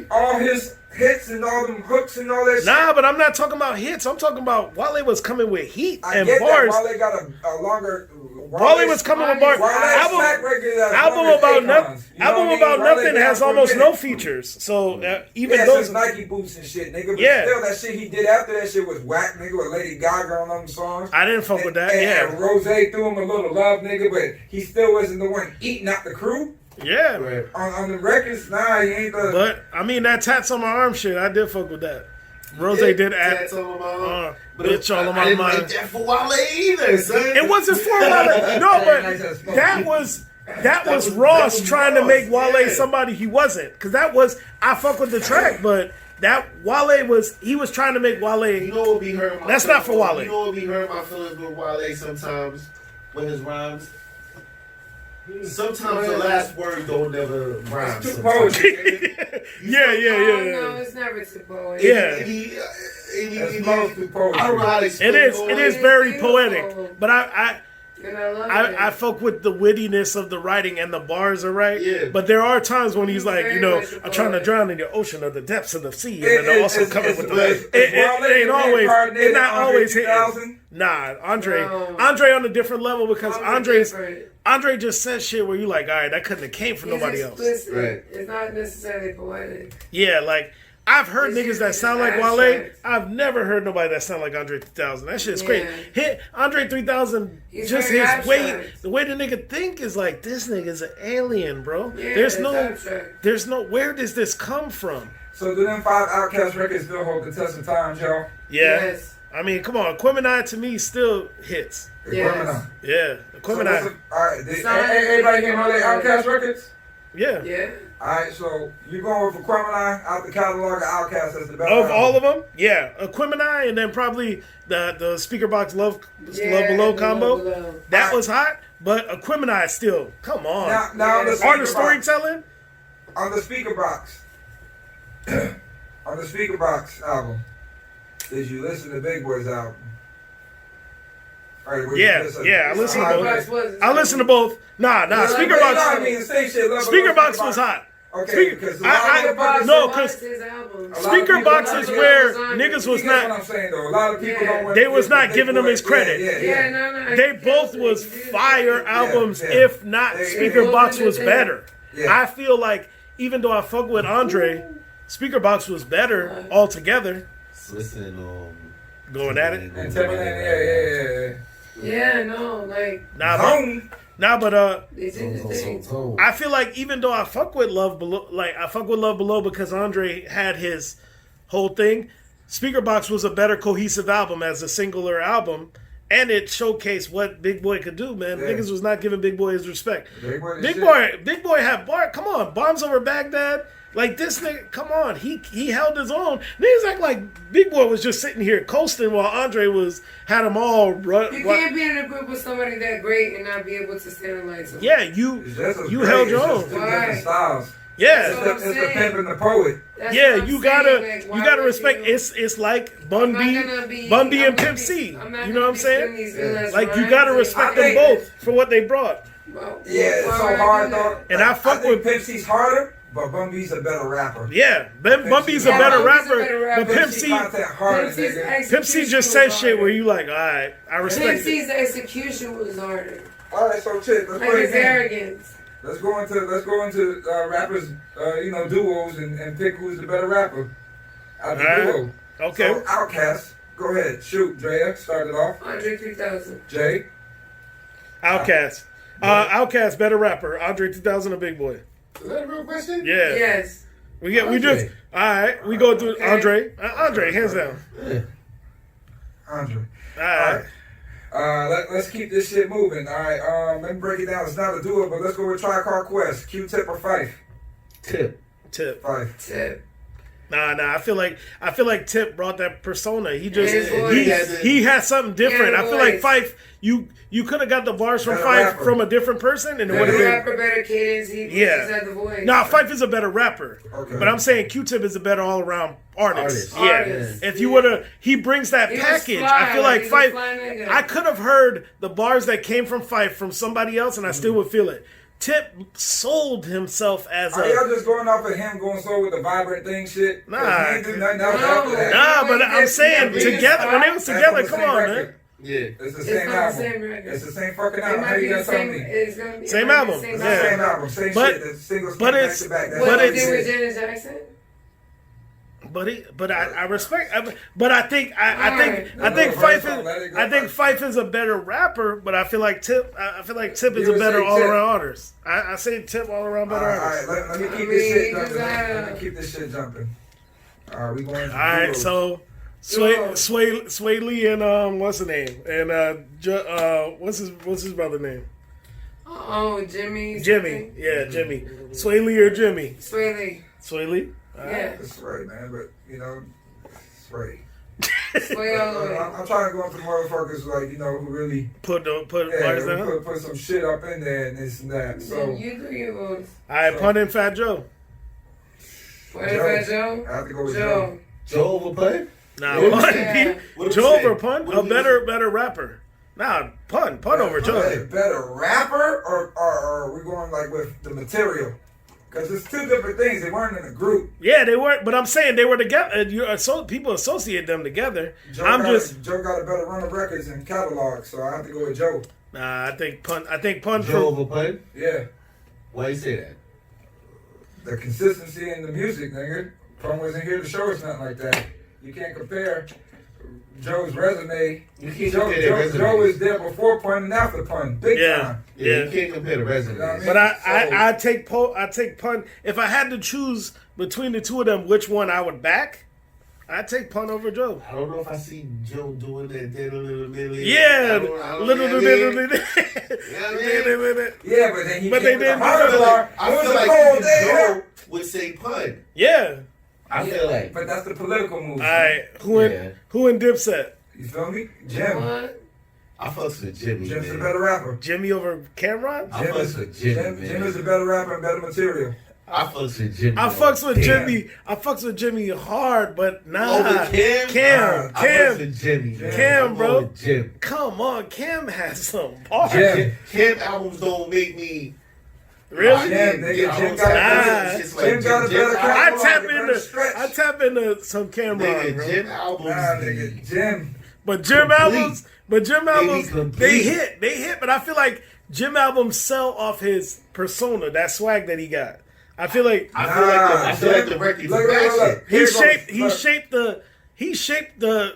All his hits and all them hooks and all that shit. Nah, but I'm not talking about hits. I'm talking about Wale was coming with heat and get bars. That. Wale got a longer... Wale was coming with bars. Album about nothing has almost no features. So even those Nike boots and shit, nigga. But still, that shit he did after that shit was whack, nigga. With Lady Gaga on them songs. I didn't fuck with that. And Rose threw him a little love, nigga, but he still wasn't the one eating out the crew. Yeah, right. On the records, nah, he ain't the. But I mean that tats on my arm shit, I did fuck with that. Rose did add tats on my arm, bitch all on my mind. I didn't like that for Wale either, son. It wasn't for Wale. No, but that was Ross trying to make Wale somebody he wasn't. Because I fuck with the track, but that Wale was trying to make Wale. You know what be hurt my That's not for Wale. You know what be hurt my feelings with Wale sometimes with his rhymes. Sometimes the last word don't never rhyme. It's too poetry. No, it's never too poetic. Yeah. It's too poetry. I don't know how to explain it is very poetic. But I fuck with the wittiness of the writing and the bars are right. Yeah. But there are times when he's like, I'm trying to drown in the ocean of the depths of the sea, and then also covered with the. It ain't always. It's not always hitting. Nah, Andre on a different level because Andre just says shit where you like, all right, that couldn't have came from nobody else. Right. It's not necessarily poetic. Yeah, like I've heard niggas that sound like Wale. I've never heard nobody that sound like Andre 3000. That shit's crazy. Andre 3000, just his way, the way the nigga think is like, this nigga's an alien, bro. Yeah, there's no, where does this come from? So do them 5 Outkast records still hold the test of time, Joe? Yeah. Yes. I mean, come on, Aquemini to me still hits. Yes. Yeah, Aquemini. So alright, everybody can know their Outkast records? Yeah. Yeah. Alright, so you going with Aquemini out the catalog of Outkast as the best of all of them? Yeah, Aquemini and then probably the Speaker Box Love Below combo. Below. That was hot, but Aquemini still, come on. Now on the Art of Storytelling? On the Speaker Box. On the Speaker Box album. Did you listen to Big Boy's album? Right, I listen to both. I listen to both. Nah. Speaker Box. Speaker Box was hot. Okay, because Speaker Box is where niggas was not. What I'm saying though, a lot of people don't want. They was not giving him his credit. No. They both was fire albums. If not, Speaker Box was better. I feel like even though I fuck with Andre, Speaker Box was better altogether. Listen, going at it. And Timberland, but I feel like even though I fuck with Love Below, because Andre had his whole thing, Speaker Box was a better cohesive album as a singular album, and it showcased what Big Boy could do, man. Yeah. Niggas was not giving Big Boy his respect. Big Boy had bar. Come on, Bombs Over Baghdad. Like this nigga, come on, he held his own. Niggas act like Big Boy was just sitting here coasting while Andre had them all run. You can't be in a group with somebody that great and not be able to stand the lights. Yeah, you held your own. Different styles. Yeah, it's the pimp and the poet. Yeah, you gotta respect. It's like Bun B and Pimp C. You know what I'm saying? Like you gotta respect them both for what they brought. Yeah, it's so hard though. And I fuck with Pimp C's harder. But Bun B's a better rapper. Yeah, Bun B's a better rapper. But Pimp C just says shit where you like, all right, I respect Pimp C's execution was harder. All right, so chick, let's play his arrogance. Let's go into rappers, duos and pick who's the better rapper out of the duo. Okay. So Outkast, go ahead, shoot, Draya, start it off. Andre 3000. Jay. Outkast. Outkast, better rapper. Andre 3000, a Big Boy. Is that a real question? Yeah. Yes. We just all right. We go through Andre, hands down. Yeah. Andre. All right. Let's keep this shit moving. All right. Let me break it down. It's not a duo, but let's go with Tribe Quest. Q-Tip or Fife? Tip. Fife. Tip. Nah. I feel like Tip brought that persona. He just His he had something different. I feel like Fife. You could have got the bars from Better Fife rapper. from a different person, and it would have Better been. rapper, better cadence. He just had the voice. Nah, Fife is a better rapper. Okay. But I'm saying Q-Tip is a better all-around artist. Yeah. Artist. If you would have, he brings that He was package. fly, I feel like he's a Fife. fly nigga. I could have heard the bars that came from Fife from somebody else, and I still would feel it. Tip sold himself as Are y'all just going off of him going so with the vibrant thing shit? Nah. He ain't do nothing else after that. Nah, but I'm saying together when they was together. That's on Come the same on, record. man. Yeah. It's the It's same not the album. same record. It's the same fucking It album. How might be you the got same. something? It's gonna be Same it might be album. the It's same the Yeah. same album. Same But- shit. The singles but come back it's- to back. That's What but they what do it with is. Janet Jackson? But I respect. But I think Fife is a better rapper. But I feel like Tip is You a would better say all Tip. around artist. I say Tip all around better All artist. right, let me keep I this shit mean, jumping. just, Let me keep this shit jumping. All right, we going to All right, so Sway Lee and what's the name and what's his brother name? Oh, Jimmy. Jimmy. Yeah, Jimmy. Sway Lee or Jimmy? Sway Lee. Sway Lee. All right. Yeah. It's right, man, but Sway. Sway all the way. I'm trying to go into the motherfuckers who really Put bars down. put some shit up in there and this and that. So You do your votes. All right, Pun and Fat Joe. What is that, Joe? I have to go with Joe. Joe over Pun? Nah, What Pun. Yeah. What Joe you say? over Pun. What A you better rapper. Nah, Pun over Joe. Better rapper or are we going with the material? Because it's two different things. They weren't in a group. Yeah, they were, but I'm saying they were together. People associate them together. Joe got a better run of records and catalog, so I have to go with Joe. Nah, I think Pun. Joe over Pun? Yeah. Why you say that? The consistency in the music, nigga. Pun wasn't here to show us nothing like that. You can't compare Joe's resume. You can't compare their resume. Joe was there before Pun and after Pun. Big time. Yeah, you can't compare the resumes. You know what I mean? But I take Pun. If I had to choose between the two of them, which one I would back, I'd take Pun over Joe. I don't know if I see Joe doing that. Yeah, Yeah, but then he But came they with didn't the harder do bar. I It was feel a like cold even day. Joe would say Pun. Yeah. I feel like. But that's the political move. All right, who in Dipset? You feel me? Jim. What? I fucks with Jimmy. Jim's man. a better rapper. Jimmy over Cameron? I fucks with Jimmy, man. Jim is a better rapper and better material. I fucks with Jimmy. I fucks with Damn. Jimmy. I fucks with Jimmy hard, but nah. Over Cam? Cam. I fucks with Jimmy. Man. Cam, I'm bro. going with Jim. Come on, Cam has some bars. Cam albums don't make me. Really? Jim, nigga, Jim got a better I tap into some Cameron, bro. Jim albums. Nah, nigga, Jim. But Jim albums, complete. they hit. But I feel like Jim albums sell off his persona, that swag that he got. I feel like I feel like the record. Look. he shaped the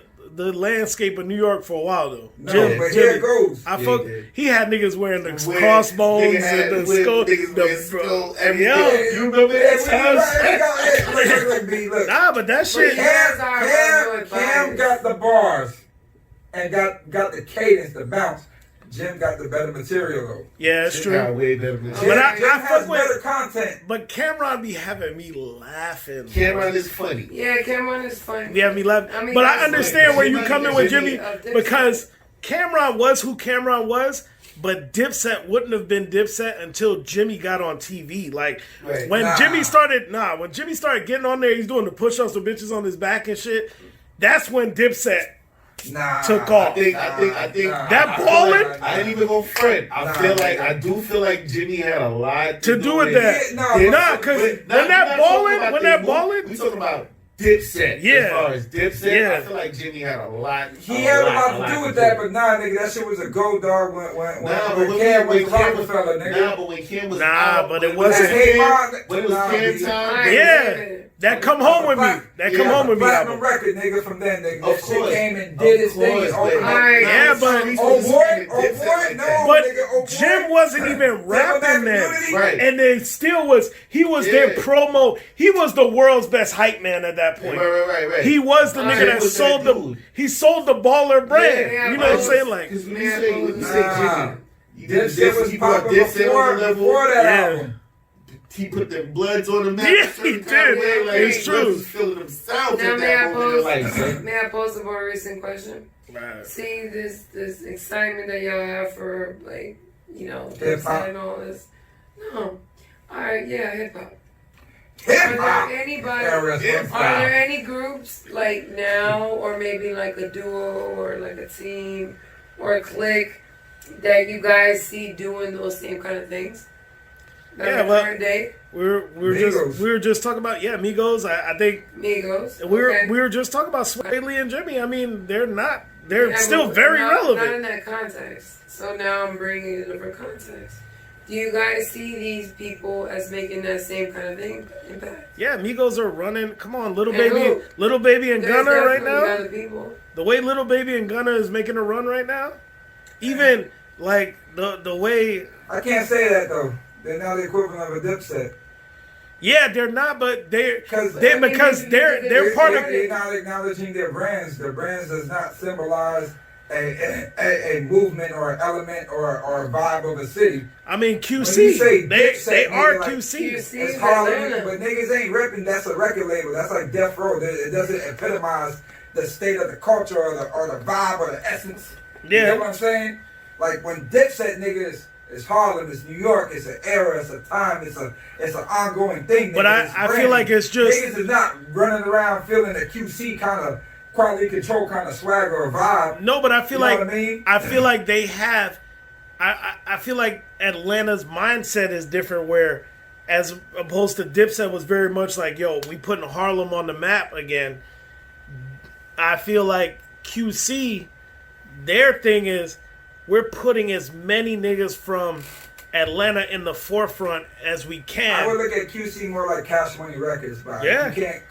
landscape of New York for a while though. No, but here it goes. He had niggas wearing the crossbones and the skull. You remember that? Nah, but that shit. Cam got the bars and got the cadence, the bounce. Jim got the better material though. Yeah, it's Jim got true. way better than Jim, But I Jim has fuck with- better content. But Cameron be having me laughing. Cameron is funny. Yeah, Cameron is funny. Be having me laughing. I mean, but I that's understand like- where you come in with Jimmy Dipset. because Cameron was who Cameron was. But Dipset wouldn't have been Dipset until Jimmy got on TV. Like Right. when Nah. Jimmy started getting on there, he's doing the push-ups with bitches on his back and shit. That's when Dipset Nah, took off. I think That I feel ballin'? like- I ain't even gonna front. I do feel like Jimmy had a lot To do with that. Yeah, Nah, because when that ballin', we talking about Dipset. Yeah. As far as Dipset, Yeah. I feel like Jimmy had a lot. He had a lot to do with that, but nah, nigga, that shit was a gold dog when Cam was Rockefeller, nigga. Nah, but when Cam was Nah, out, but it when wasn't- When it was Cam Nah, time, Alright, yeah, David. that come home with me. That come home with me. Platinum album. record, nigga, from then, nigga. Of That shit course. came and did his thing. Of and course, opened but- up. Yeah, but Oh boy, no, But nigga, oh boy. Jim wasn't even rapping then. Right. And they still was, he was their promo. He was the world's best hype man at that point. Right. He was the nigga that was sold that the, dude. he sold the baller brand. Yeah, you know what I'm saying? Like, Because when you say Nah. Jimmy, Dipset was he brought popping Dipset on the before level. that Yeah. album. He put them bloods on the map. Yeah, a certain he kind of did. way, like, It's he true. was feeling themselves Now at may I that moment in life. pose? son. May I pose a more recent question? right. See this excitement that y'all have for like Hip-hop. Dipset and all this. No. All right, yeah, hip hop. Hip Are hop. there anybody? Hip Are there any groups like now, or maybe like a duo, or like a team, or a clique that you guys see doing those same kind of things? Yeah, well- current day, We were just talking about Migos. I think Migos. we okay. were just talking about Sway Lee and Jimmy. I mean, they're Yeah, still but very not relevant. in that context. So now I'm bringing a different context. Do you guys see these people as making that same kind of thing impact? Yeah, Migos are running. Come on, Little And Baby who? and There's Gunna right definitely now. other people. The way Little Baby and Gunna is making a run right now, even like the way. I can't say that though. They're not the equivalent of a Dipset. Yeah, they're not, but they're Because they're part of. They're not acknowledging their brands. Their brands does not symbolize a movement or an element or a vibe of a city. I mean, When you QC. say They Dipset, are nigga, like, QC. QC. It's Harlem, Atlanta. but niggas ain't ripping. That's a record label. That's like Death Row. It doesn't epitomize the state of the culture or the vibe or the essence. You Yeah. know what I'm saying? Like when Dipset niggas. It's Harlem, it's New York, it's an era, it's a time, it's an ongoing thing. But nigga. It's I feel brand. like it's just- niggas is not running around feeling a QC kind of quality control kind of swagger or vibe. No, but I feel You know like what I mean? I feel like they have. I feel like Atlanta's mindset is different, where as opposed to Dipset was very much like, yo, we putting Harlem on the map again. I feel like QC, their thing is, we're putting as many niggas from Atlanta in the forefront as we I would can. look at QC more like Cash Money Records, but Yeah. you can't.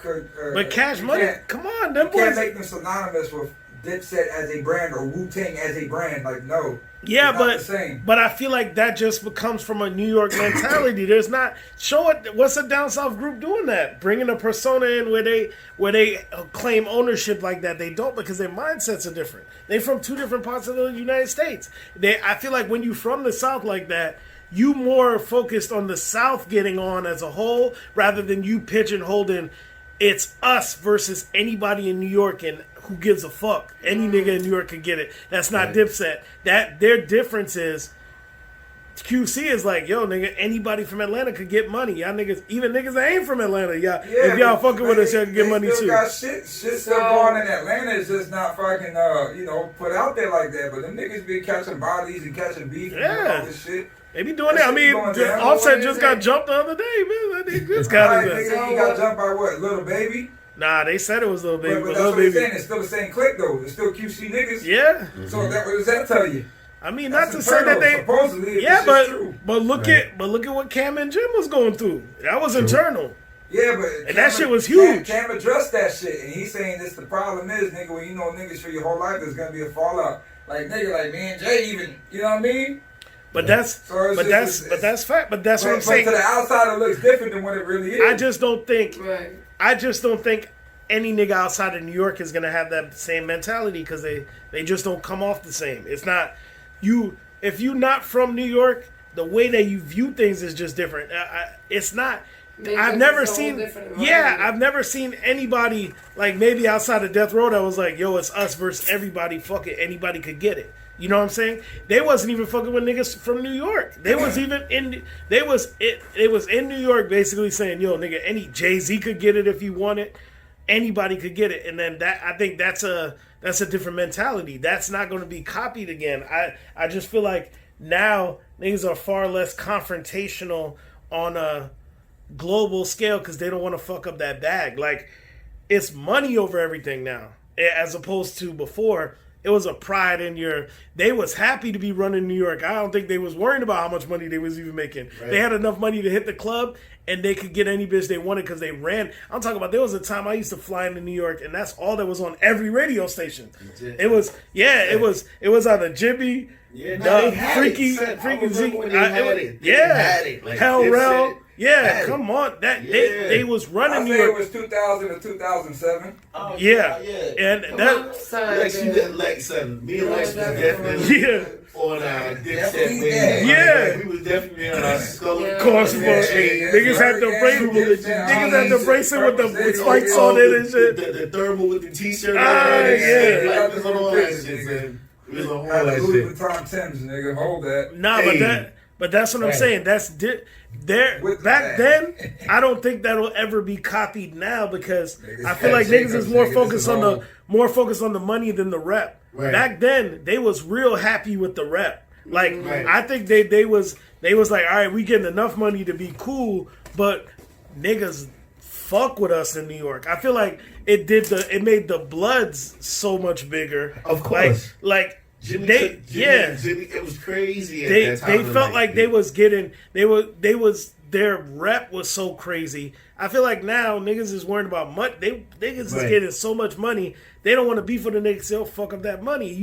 But Cash you Money, can't- come on, them You can't boys. make them synonymous with Dipset as a brand or Wu-Tang as a brand. Like, no. Yeah, it's not but the same. but I feel like that just becomes from a New York mentality. There's not show it. What's a down south group doing that? Bringing a persona in where they claim ownership like that. They don't, because their mindsets are different. They from two different parts of the United States. I feel like when you from the South like that, you more focused on the South getting on as a whole rather than you pigeonholing. It's us versus anybody in New York, and who gives a fuck? Any nigga in New York can get it. That's not Dipset. That their difference is QC is like, yo, nigga, anybody from Atlanta could get money. Y'all niggas, even niggas that ain't from Atlanta, y'all, if y'all but fucking with us, y'all can get they money still too. got shit still going in Atlanta. It's just not fucking, put out there like that. But them niggas be catching bodies and catching beef and doing all this shit. They be doing That that. I shit mean, going down. Offset just got jumped the other day, man. I think this guy Alright, is nigga, he got jumped by what? Little Baby? Nah, they said it was Little Baby, But but that's Little what he's Baby. saying. It's still the same clique, though. It's still QC niggas. Yeah. So what does that tell you? I mean, That's not to say that internal, they. supposedly. Yeah, this is true. but look at what Cam and Jim was going through. That was internal. Yeah, but And that shit was huge. Cam addressed that shit, and he's saying this. The problem is, nigga, when you know niggas for your whole life, there's gonna be a fallout. Like nigga, like me and Jay, even, you know what I mean? But that's So but it's that's fact. But that's what I'm But saying. to the outside, it looks different than what it really is. I just don't think. Right. I just don't think any nigga outside of New York is gonna have that same mentality because they just don't come off the same. It's not you. if you not from New York, the way that you view things is just different. It's not. I've never seen. Yeah, I've never seen anybody like maybe outside of Death Row that was like, "Yo, it's us versus everybody. Fuck it, anybody could get it." You know what I'm saying? They wasn't even fucking with niggas from New York. They was even in. They was in New York basically saying, "Yo, nigga, any Jay-Z could get it if you want it. Anybody could get it." And then I think that's a different mentality. That's not going to be copied again. I just feel like now niggas are far less confrontational on a global scale because they don't want to fuck up that bag. Like, it's money over everything now, as opposed to before. It was a pride in your. They was happy to be running New York. I don't think they was worried about how much money they was even making. Right. They had enough money to hit the club, and they could get any bitch they wanted because they ran. I'm talking about there was a time I used to fly into New York, and that's all that was on every radio station. It was it was either Jimmy, Freaky Z, Hell Rel. Yeah, come on. They was running New York. It was 2000 to 2007. Oh, yeah. And Lex, me and Lex was definitely on our dipset, baby. Yeah. We was definitely on our skull. Niggas had the bracelet with the spikes on it and shit. The thermal with the t-shirt. Yeah. Like, all that shit, man. It was on all that Louis shit. Vuitton Timbs, nigga. Hold that. Nah, but that's what I'm saying. That's back then. I don't think that'll ever be copied now because I feel like niggas is more focused on the money than the rep. Right. Back then, they was real happy with the rep. Like I think they was like, all right, we getting enough money to be cool, but niggas fuck with us in New York. I feel like it made the Bloods so much bigger. Of course, like. Jimmy, it was crazy. They felt like they was their rep was so crazy. I feel like now niggas is worried about money. Niggas is getting so much money. They don't want to beef with the niggas. They'll fuck up that money.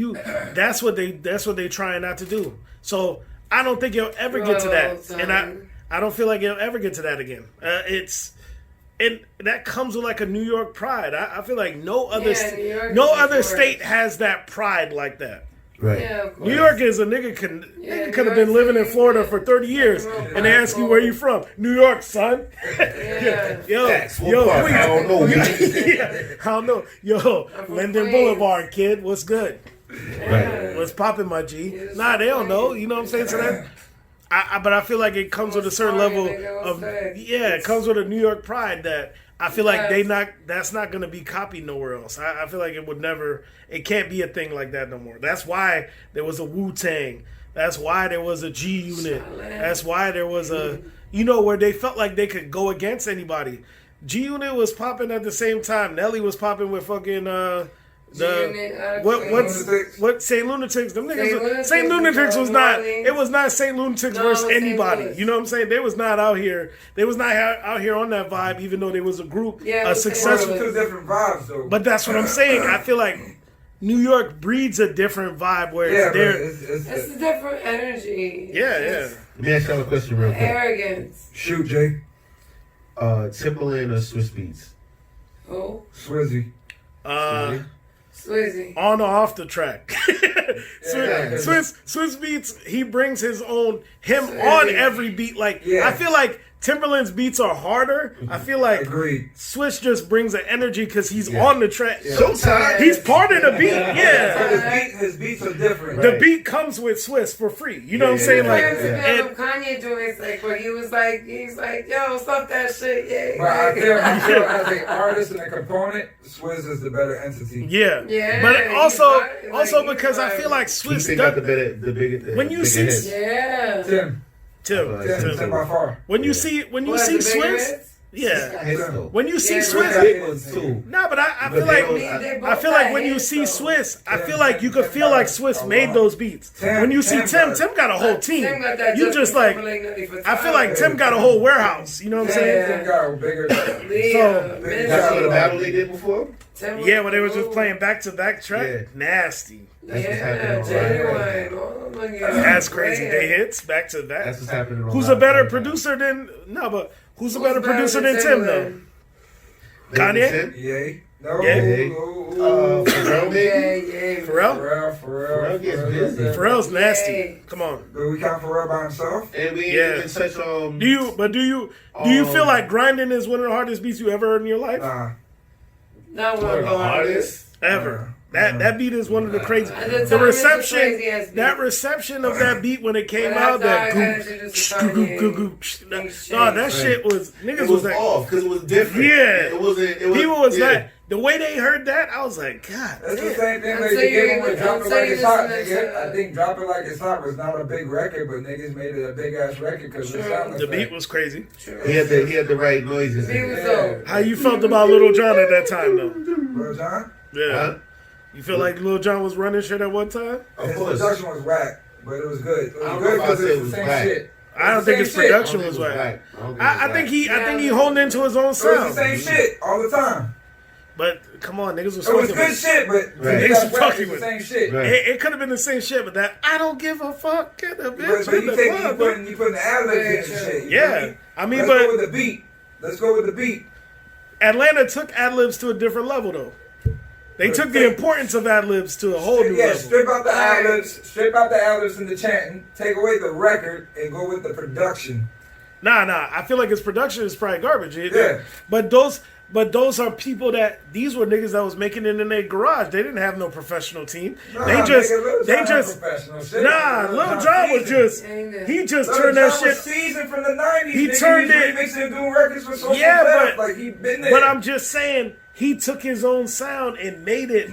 That's what they trying not to do. So I don't think you'll ever get to that, and I don't feel like you'll ever get to that again. And that comes with like a New York pride. I feel like no other state has that pride like that. Right. Yeah, New York is a nigga could have been living in Florida for 30 years and they ask you where you from. New York, son. Yo, I don't know. I don't know. Yo, Linden Boulevard, kid. What's good? Right. What's popping, my G? Nah, they don't know. You know what I'm saying? So that, but I feel like it comes with a certain level of it comes with a New York pride that I feel like that's not going to be copied nowhere else. I feel like it can't be a thing like that no more. That's why there was a Wu-Tang. That's why there was a G Unit. That's why there was where they felt like they could go against anybody. G Unit was popping at the same time. Nelly was popping with fucking Saint Lunatics. Them niggas. Saint Lunatics was not. It was not Saint Lunatics versus anybody. You know what I'm saying? They was not out here. They was not out here on that vibe. Even though they was a group, a successful. Two different vibes though. But that's what I'm saying. I feel like New York breeds a different vibe where it's a different energy. Yeah. Let me ask y'all a question real quick. Arrogance. Shoot, Jay. Timberland or Swiss Beats? Oh. Swizzy. Swizzy. On or off the track. Swiss Beats, he brings his own on every beat. I feel like Timberland's beats are harder. I feel like Swiss just brings an energy because he's on the track. Showtime. He's part of the beat. His beats are different. The beat comes with Swiss for free. You know what I'm saying? And Kanye joints where he's like, yo, stop that shit. But I feel as an artist and a component, Swizz is the better entity. Yeah. But also because I feel like Swiss got the bigger. When you see Tim by far. When you see Swiss, when you see Swiss, but I feel like when you see Swiss, I feel like you could feel like Swiss made those beats. When you see Tim got a whole team. You just like, I feel like Tim got a whole warehouse. You know what I'm saying? Tim got a bigger. That's the battle they did before. Yeah, when they were just playing back-to-back track, nasty. That's what's happening. That's crazy. They hits back to back. That's what's happening. Who's a better producer than who's a better producer than Tim though? Kanye? Yeah. Yeah. Pharrell, maybe? Yeah. Pharrell? Pharrell gets busy. Pharrell's nasty. Yeah. Come on. Do we count Pharrell by himself? And we Yeah. ain't even touch on. Do you feel like Grinding is one of the hardest beats you ever heard in your life? Nah. Not one one of the hardest? Ever. That beat is one of the crazy. At the The time, reception, it's a crazy-ass beat. that reception of that beat when it came But out, that after I got introduced to Kanye, that shit was It niggas was was like, off because it was different. Yeah. It wasn't. people was yeah. like, the way they heard that, I was like, God That's the damn. same thing I'm like they saying gave him with you're- Drop I'm It Like saying It's Hot, this nigga. is- I think Drop It Like It's Hot was not a big record, but niggas made it a big ass record because the sound The effect. beat was crazy. He had the right noises. The beat in was it. dope. How you felt about Lil Jon at that time, though? Lil Jon? Yeah. Huh? You feel like Lil Jon was running shit at one time? Of His course. production was whack, but it was good. It I don't was know good if I because said it it was was the same whack. shit. I don't It's the think his same shit. production I was don't think it whack. was I think he holding into his own It was sound. the same shit all the time. But come on, niggas was It was fucking good with shit, but Right. to me, Niggas that's was whack. fucking It's the with same shit. Right. It could have been the same shit, but that I don't give a fuck. Get the bitch But in you the take club. you putting the ad libs in and shit. You Yeah. feel me? I mean, Let's but go with the beat. Let's go with the beat. Atlanta took ad libs to a different level, though. They took the importance of ad libs to a whole new Yeah, level. strip out the ad libs and the chanting, take away the record, and go with the production. Nah. I feel like his production is probably garbage. Yeah. But those are people these were niggas that was making it in their garage. They didn't have no professional team. Nah, they nigga, just professional shit. Lil Jon was just he just turned that shit. Seasoned from the 90s. He nigga. turned He's it- remixing and doing records for social Yeah, death. but- like he been there. But I'm just saying he took his own sound and made it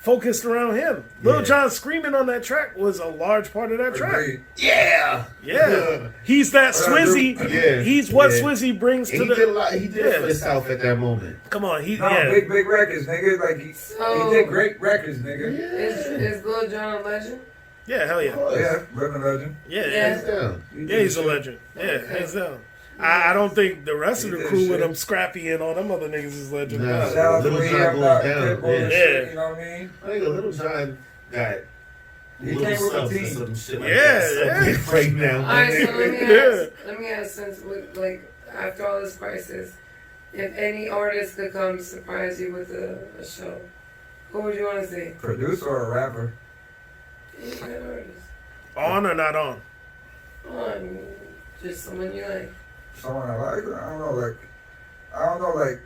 focused around him. Lil Jon screaming on that track was a large part of that track. Agreed. Yeah. Yeah, he's that Swizzy. Yeah. He's what Yeah. Swizzy brings to He did a the. lot. He did it for himself at that moment. Come on, he No, yeah. big records, nigga. Like he did great records, nigga. Is Lil Jon a legend? Yeah, hell yeah. Yeah, living legend. Yeah, Hands down. yeah, he's a legend. Yeah, hands down. I don't think the rest of the He did crew with shit. him, Scrappy and all them other niggas is legend. Nah. Shout out to Lil when he Jon helped goes out down, Pitbull and yeah. shit, you know what I mean? I think a Little John got He little came with a subs or team. some shit like Yeah, that. yeah. Right now. All right, so Yeah. let me ask, since like after all this crisis, if any artist could come surprise you with a show, who would you want to see? Producer or a rapper? Any kind of artist? On or not on? Just someone you like. Someone I like? I don't know, like,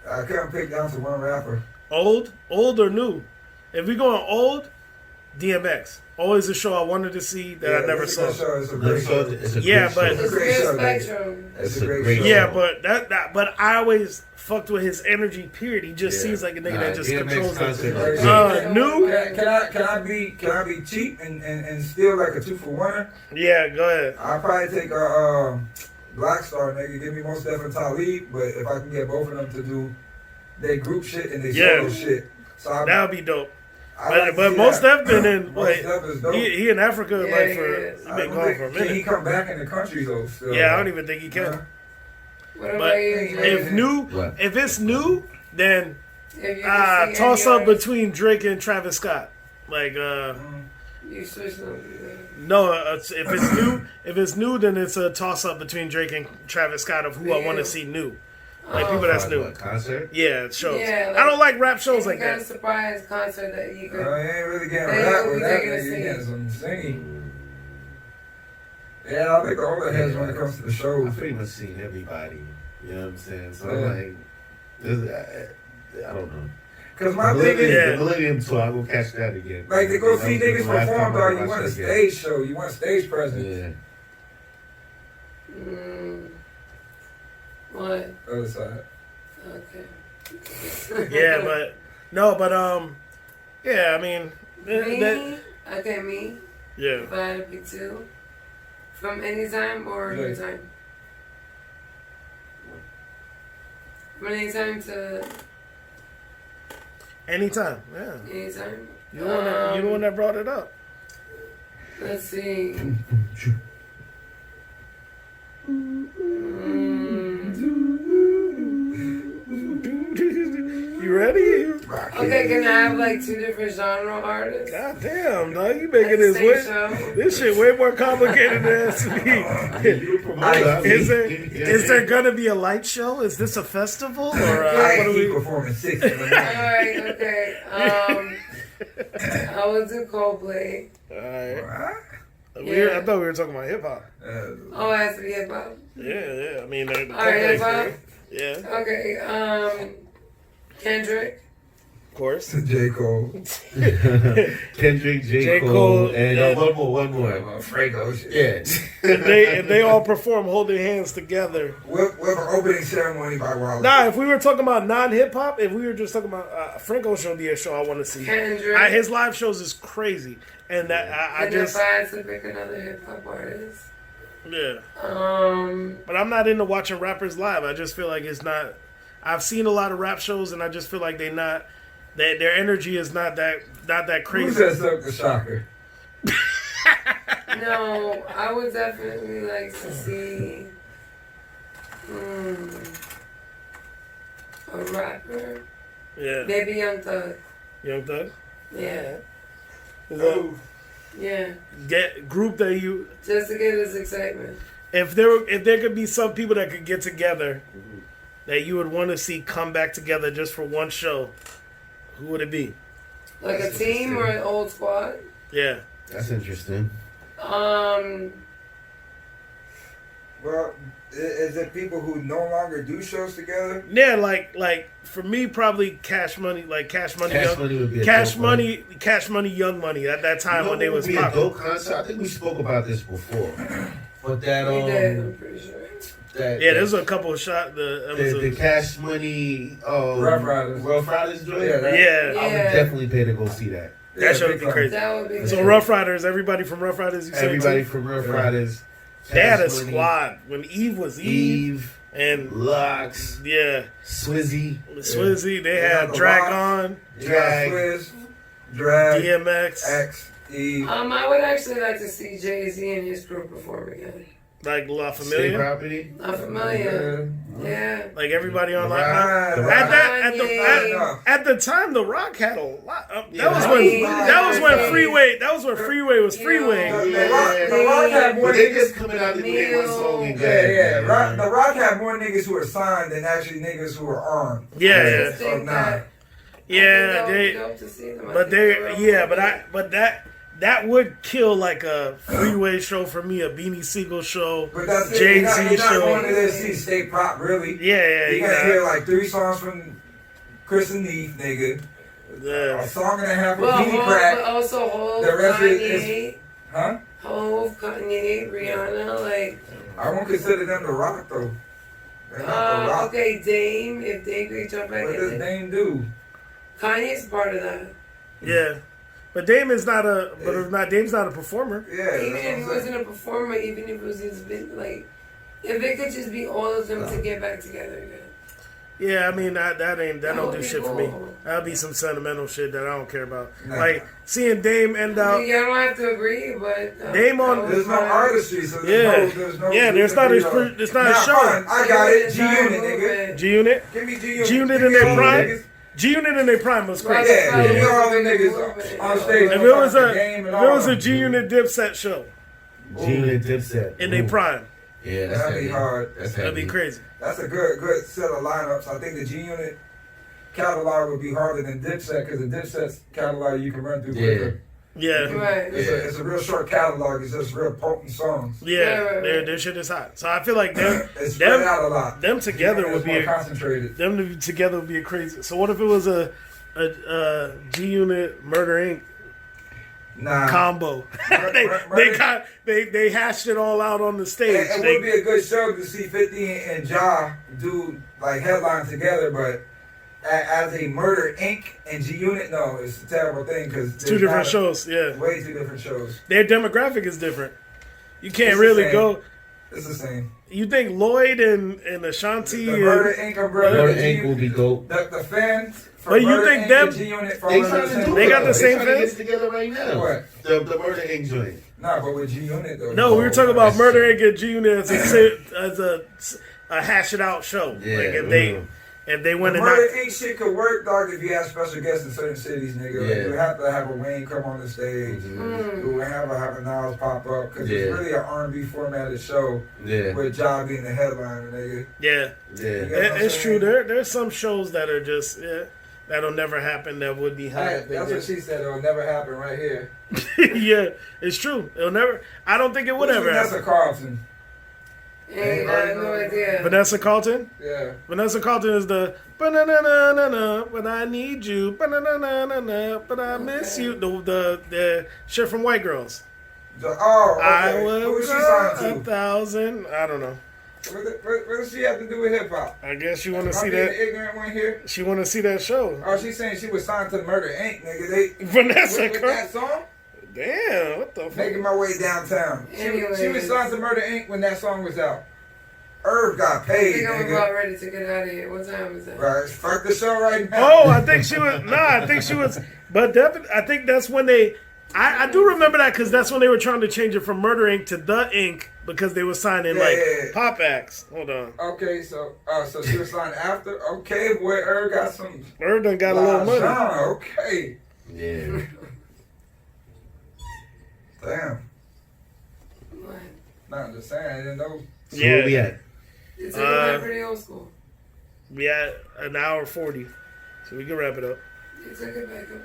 I couldn't pick down to one rapper. Old or new? If we going old, DMX. Always a show I wanted to see that I never it's saw. a good show. It's a great Let's show. go. It's a Yeah, great but- It's show. a It's great real show, nigga. spectrum. It's It's a a great great show. Yeah, but I always fucked with his energy. Period. He just Yeah. seems like a nigga Nah, that just DMX controls concert it. is great. New? Can I be cheap and steal like a 2-for-1? Yeah, go ahead. I'll probably take a Black Star, nigga. Give me Most Def and Talib, but if I can get both of them to do their group shit and their solo shit, so That would be dope. I like to But see most that. Def been in Most like Def is dope. he in Africa Yeah, like he for is. he been gone for a Can he minute. come back in the country though? Still? Yeah, I don't even think he can. Uh-huh. What about But you, Jay? if new, What? if it's new, then If you could see toss any up artist, between Drake and Travis Scott. Like you switch them. no, if it's new, then it's a toss up between Drake and Travis Scott of who I want to see new. Like people that's new. What, concert? Yeah, shows. Yeah, I don't like rap shows like Any kind that. of surprise concert that you could. You ain't really getting Hey, rap who with you that taking to nigga. You see? getting some singing. Yeah, I think the older heads when it comes to the shows. I've pretty much seen everybody. You know what I'm saying? So Yeah. like, I don't know. Cause my thing is, Yeah. The Millennium Tour, I will catch that again. like to go see That was niggas the last perform, time I dog. You watched want a it again. stage show. You want stage presence. Yeah. What? Other side. Okay. Yeah, but yeah, I mean, Me? Okay, me. yeah. If I had to pick two. From any time or Yeah. any time? From any time to Anytime, yeah. any time? You the one that brought it up. Let's see. You ready? Okay, can I have like two different genre artists? God damn, dog, you making this Same way, show. this shit way more complicated than it has to be. Is there gonna be a light show? Is this a festival or I what are keep we? performing 6 in the morning. Alright, okay. I will do Coldplay. All right. What? I thought we were talking about hip hop. Oh, it has to be hip hop. Yeah. I mean, Alright, hip hop. Yeah, Okay, Kendrick. of course. J. Cole. Kendrick, J. Cole, Cole, and yeah. one more. Frank Ocean. Yeah. If they all perform holding hands together. With an opening ceremony by Wallace. Nah, if we were talking about non-hip hop, if we were just talking about Frank Ocean would be a show I want to see. Kendrick. His live shows is crazy, and that I And just if I had to pick another hip hop artist. yeah. But I'm not into watching rappers live. I just feel like it's not. I've seen a lot of rap shows, and I just feel like their energy is not that crazy. Who said Silk the Shocker? no, I would definitely like to see a rapper. Yeah, Maybe Young Thug. Young Thug. Yeah. Is that Yeah. get group that you? Just to get his excitement. If there could be some people that could get together that you would want to see come back together just for one show, who would it be? Like a team or an old squad? Yeah. That's interesting. Well, is it people who no longer do shows together? Yeah, like for me, probably Cash Money, like Cash Money, Cash Young, Money would be a Cash dope Money, Cash Money, Young Money. At that time when they was be a popular. dope concert. I think we spoke about this before. But that We did, I'm pretty sure. Yeah, there's a couple of shots. The Cash Money Rough Riders. Rough Riders joint. Yeah, Yeah, I would definitely pay to go see that. that show would be big crazy. That would be So good. Rough Riders, everybody from Rough Riders, you said Everybody too? from Rough Riders. They had a Cash Money, squad when Eve was Eve, and Lux, yeah, Swizzy, Swizzy. They Yeah, had the Dragon, Drag. Swizz, Drag, DMX, X, E. I would actually like to see Jay-Z and his crew perform again. like La State Familia, Property. Not familiar. Yeah. like everybody on The like Rock. at the time, The Rock had a lot. Yeah, That was when Freeway was Freeway. The Rock had more But they niggas. just coming out and making one song and Yeah. The Rock had more niggas who were signed than actually niggas who were armed. Yeah, So nah. yeah, that would kill like a Freeway show for me, a Beanie Siegel show, But that's it. Jay-Z You're not going to show. this see State Prop, really. Yeah, You gotta hear like 3 songs from Chris and Neef, nigga. A song and a half of Well, Petey but Crack. also Hove, The rest Kanye, Huh? Hove, Kanye, Rihanna, like. I won't consider them The Rock, though. They're not The Rock. Okay, Dame, if Dame could jump back What in does it. Dame do? Kanye's part of that. Yeah, but Dame's not a performer. Yeah. Even if he that's what I'm wasn't a performer, even if it was just been like, if it could just be all of them to get back together again. Yeah, I mean that don't would do be shit for me. cool. That'll be some sentimental shit that I don't care about. Nah. Like seeing Dame end up. You don't have to agree, but Dame on- that was There's no fine. artistry, so Yeah. there's no Yeah, there's not a show. Fine. I got it. G Entire Unit, nigga. movement. G Unit. Give me G Unit. G-Unit Give in me their all prime? them niggas. G Unit in their prime was crazy. Yeah, give me all them niggas on stage. If it was The game and all. a G Unit Dipset show G-Unit Dipset. in their prime, Yeah, that's That'd be heavy. hard. That's that'd heavy. be crazy. That's a good set of lineups. I think the G Unit catalog would be harder than Dipset because the Dipset's catalog you can run through quicker. Yeah, Right. It's a real short catalog. It's just real potent songs. yeah, Right. their shit is hot. So I feel like them It's spread them out a lot. them together G-Unit would is be more a, concentrated. them together would be a crazy. So what if it was a G Unit Murder Inc. Nah. combo? they hashed it all out on the stage. It would be a good show to see 50 and Ja do like headline together, but as a Murder Inc. and G Unit, no, it's a terrible thing because Two different shows. Yeah, Way 2 different shows. their demographic is different. You can't It's the really same. go. It's the same. You think Lloyd and Ashanti The and Murder Inc. umbrella. Murder the Inc. G- will be dope. The fans. For But you Murder think Inc. them- and G Unit They trying to do They it, got the though. same They trying to fans? get together right now. What? The Murder Inc. joint. Nah, but with G Unit though. No, we were talking about that's- Murder Inc. and G Unit as a hash it out show. Yeah, Like if they if they went The and Murder knocked, Inc. shit could work, dog, if you have special guests in certain cities, nigga. Like, you would have to have a Wayne come on the stage. You would have a Nas pop up because it's really an R&B formatted show with Ja being the headliner, nigga. yeah, it's true. There's some shows that are just that'll never happen. That would be high. Hey, that's what she said. It'll never happen right here. Yeah, it's true. It'll never. I don't think it would ever happen. Vanessa Carlton. Hey, I have no idea. Vanessa Carlton? Yeah. Vanessa Carlton is the ba-na-na-na-na-na, but I need you, ba-na-na-na-na-na, but I miss you. The shit from White Girls. Okay. I Who will was she go signed 1,000. I don't know. What does she have to do with hip hop? I guess you want to Am I see being that. the ignorant one here? She want to see that show. Oh, she's saying she was signed to Murder Inc. Nigga, Vanessa with that Carlton. song. Damn, what the fuck? Making my way downtown. She was Anyways. signed to Murder Inc. when that song was out. Irv got I paid, think I'm nigga. about ready to get out of here. What time is it? Right, fuck the show right now. Oh, I think she was. Nah, I think she was. But definitely, I think that's when they. I do remember that because that's when they were trying to change it from Murder Inc. to The Inc. because they were signing pop acts. Hold on. Okay, so she was signed after. Okay, boy, Irv got some. Irv done got a little money. Okay. Yeah. Damn. What? Not just saying. I didn't know. So where we at? It's like pretty old school. We at an hour 40, so we can wrap it up. You took it back up.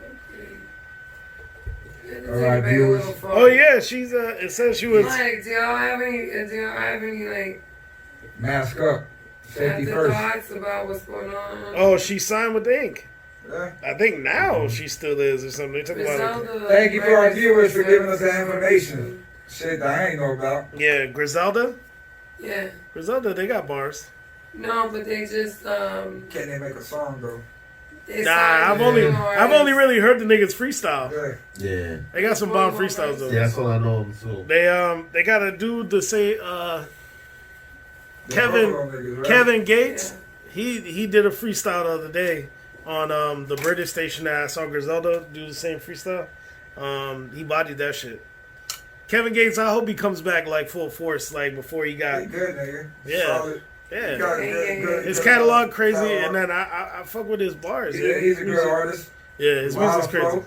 All right, viewers. Oh yeah, she's it says she was. Like, do y'all have any like Mask up. Safety first. thoughts about what's going on? Oh, she signed with the Inc. Yeah. I think now she still is or something. They talk about it. Thank you for our viewers for giving us that information. Shit that I ain't know about. Yeah, Griselda. Yeah. Griselda, they got bars. No, but they just Can they make a song though? they Nah, signed I've only really heard the niggas freestyle. Yeah. Yeah. They got some bomb freestyles though. Yeah, that's all I know them too. They got a dude to say The Kevin Buffalo niggas, right? Kevin Gates. He did a freestyle the other day on the British station that I saw Griselda do the same freestyle. He bodied that shit. Kevin Gates, I hope he comes back like full force, like before he got. He good, nigga. Yeah. Solid. Yeah. He got good, His good catalog crazy, catalog. and then I fuck with his bars. Yeah, he's a good artist. Yeah, his music's crazy.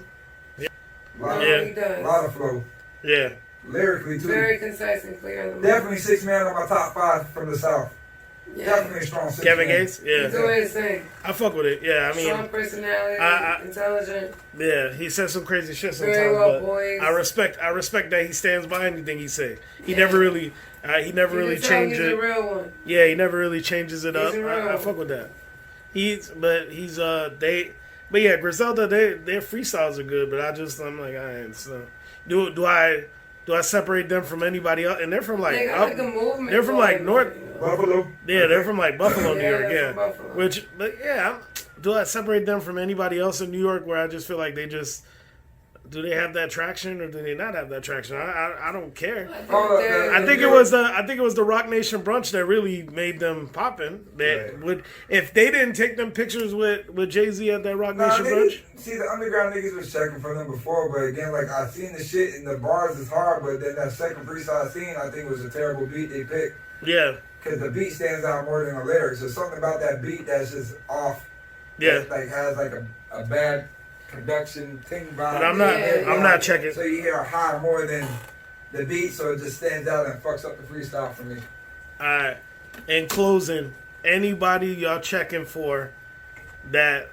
Lot Yeah. He does. lot of flow. Yeah. Lyrically too. Very concise and clear. Definitely 6 man on my top 5 from the South. Yeah. Definitely a strong 6 Kevin man. Gates. Yeah. He's doing his thing. I fuck with it. Yeah, I Strong mean, personality, intelligent, yeah, he says some crazy shit sometimes, very well but poised. I respect that he stands by anything he say. He never really changes He's it. a real one. Yeah, he never really changes it up. He's a real I fuck with that. But yeah, Griselda, their freestyles are good, but I'm like, alright, so do I separate them from anybody else? And they're from like They got like a movement. they're from like going, North. you know? Buffalo. Yeah, they're from like Buffalo, New Yeah, York. they're Yeah, from Buffalo. but yeah, do I separate them from anybody else in New York? Where I just feel like do they have that traction or do they not have that traction? I don't care. I think it was the Rock Nation brunch that really made them poppin'. That would if they didn't take them pictures with Jay-Z at that Rock Nation brunch. See, the underground niggas was checking for them before, but again, like I seen the shit in the bars is hard, but then that second freestyle scene, I think was a terrible beat they picked. Yeah, Because the beat stands out more than the lyrics. There's something about that beat that's just off. yeah. That, like has like a bad production thing vibe. But I'm not checking. So you hear a high more than the beat, so it just stands out and fucks up the freestyle for me. Alright. In closing, anybody y'all checking for that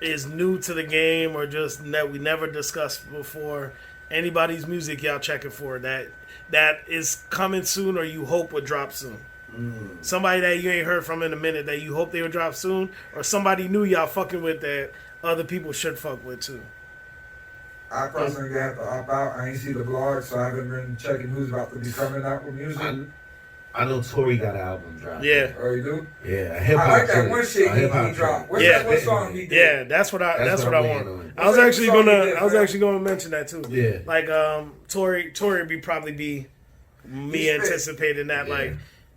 is new to the game or just that we never discussed before, anybody's music y'all checking for that is coming soon or you hope would drop soon? Somebody that you ain't heard from in a minute that you hope they would drop soon, or somebody new y'all fucking with that other people should fuck with too? I personally have to opt out. I ain't see the blog, so I haven't been checking who's about to be coming out with music. I know Tory got an album dropped. Yeah. Oh, you do? Yeah, I like that one shit he dropped. What's that one song he did? Yeah, that's what I want. on. I was actually gonna mention that too. Yeah. Like Tory probably be me anticipating that. Yeah. Like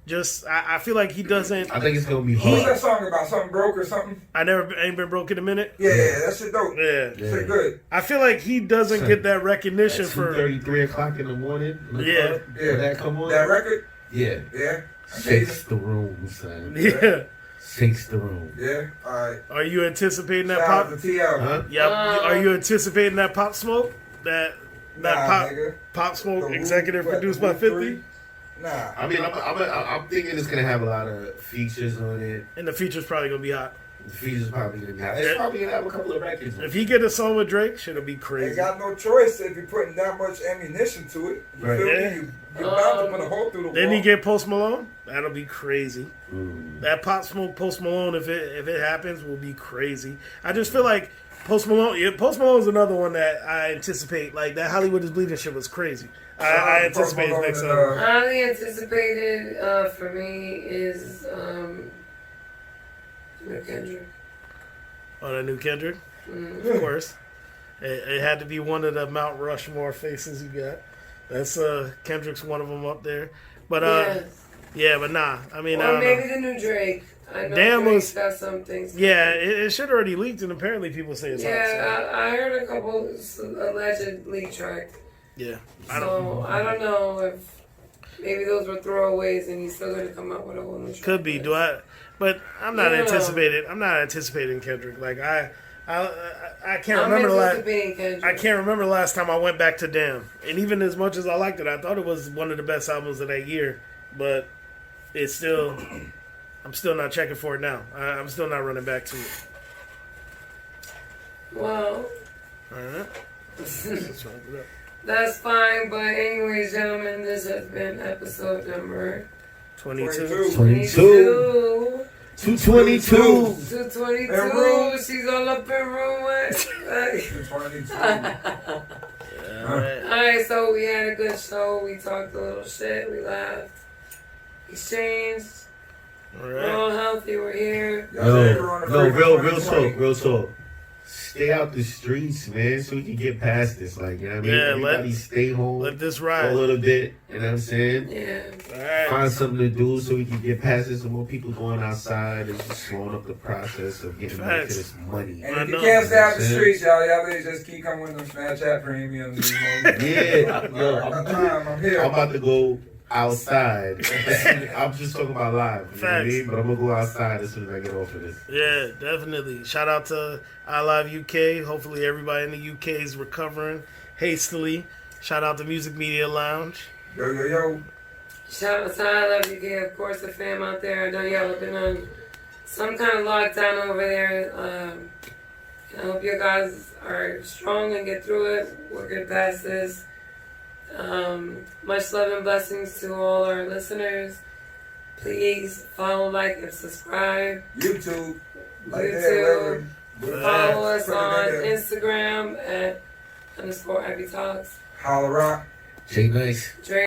just I feel like he doesn't. I think it's gonna be What's hard. that song about? Something broke or something? I never ain't been broke in a minute. Yeah, that shit dope. Yeah. Shit good. I feel like he doesn't get that recognition for 2:33 o'clock in the morning. Yeah. When that come on. That record? Yeah. Yeah. Shakes the room, son. yeah. takes the room. Yeah, all right. Are you anticipating that Shout out pop? to TL. Huh? Yep. Are you anticipating that Pop Smoke? That Nah, pop nigga. Pop Smoke The executive Who- what, produced the by Who 50? 3? Nah. I mean, I'm thinking it's gonna have a lot of features on it. And the feature's probably gonna be hot. The features probably gonna be hot. It's probably gonna have a couple of records on it. If he get a song with Drake, shit'll be They crazy. got no choice if you're putting that much ammunition to it. You Right. feel Yeah. me? You're bound to put a hole through the Then wall. he get Post Malone. That'll be crazy. Mm. That Pop Smoke Post Malone, if it happens, will be crazy. I just feel like Post Malone. Yeah, Post Malone's another one that I anticipate. Like that Hollywood is Bleeding shit was crazy. I anticipate his next album. Highly anticipated for me is Kendrick. Oh, that new Kendrick, Mm. of course. It had to be one of the Mount Rushmore faces you got. That's Kendrick's one of them up there. But Yes. yeah, but nah. I mean, I Or don't maybe know. the new Drake. I know Damn Drake's was- got some things. Yeah, it should already leaked, and apparently people say it's hot. Yeah, I heard a couple alleged leak tracks. So, yeah, I don't know if maybe those were throwaways and he's still going to come out with a whole new track. could be. But I'm not Yeah. anticipating. I'm not anticipating Kendrick. Like I can't I'm remember the last. anticipating Kendrick. I can't remember the last time I went back to Damn. And even as much as I liked it, I thought it was one of the best albums of that year. But it's still, I'm still not checking for it now. I'm still not running back to it. Well, All right. Let's wrap it up. that's fine. But anyways, gentlemen, this has been episode number 22. 22. 222. 222. In room. She's all up in room. What? 22. All right. Alright, so we had a good show. We talked a little shit. We laughed. Exchanged. All We're all right. healthy. We're here. Real talk. Stay out the streets, man, so we can get past this. Like, you know what I mean? Yeah, Everybody stay home Let this for ride. a little bit, you know what I'm saying? Yeah. All right. Find something to do so we can get past this. And more people going outside is just slowing up the process of getting back to Facts. this money. And I if you know. can't stay out the Yeah. streets, y'all ladies just keep coming with them Snapchat premiums. Yeah, yo, I'm here. I'm about to go outside. I'm just talking about live, you know what I Facts. mean? But I'm gonna go outside as soon as I get off of this. Yeah, definitely. Shout out to iLive UK. Hopefully everybody in the UK is recovering hastily. Shout out to Music Media Lounge. Yo. Shout out to iLive UK, of course, the fam out there. I know y'all have been on some kind of lockdown over there. I hope you guys are strong and get through it. We'll get past this. Much love and blessings to all our listeners. Please follow, like, and subscribe. YouTube. Like YouTube. that, Follow us Put it on in there. Instagram at _Ivy Talks. Holla Rock. Jay Nice. Draya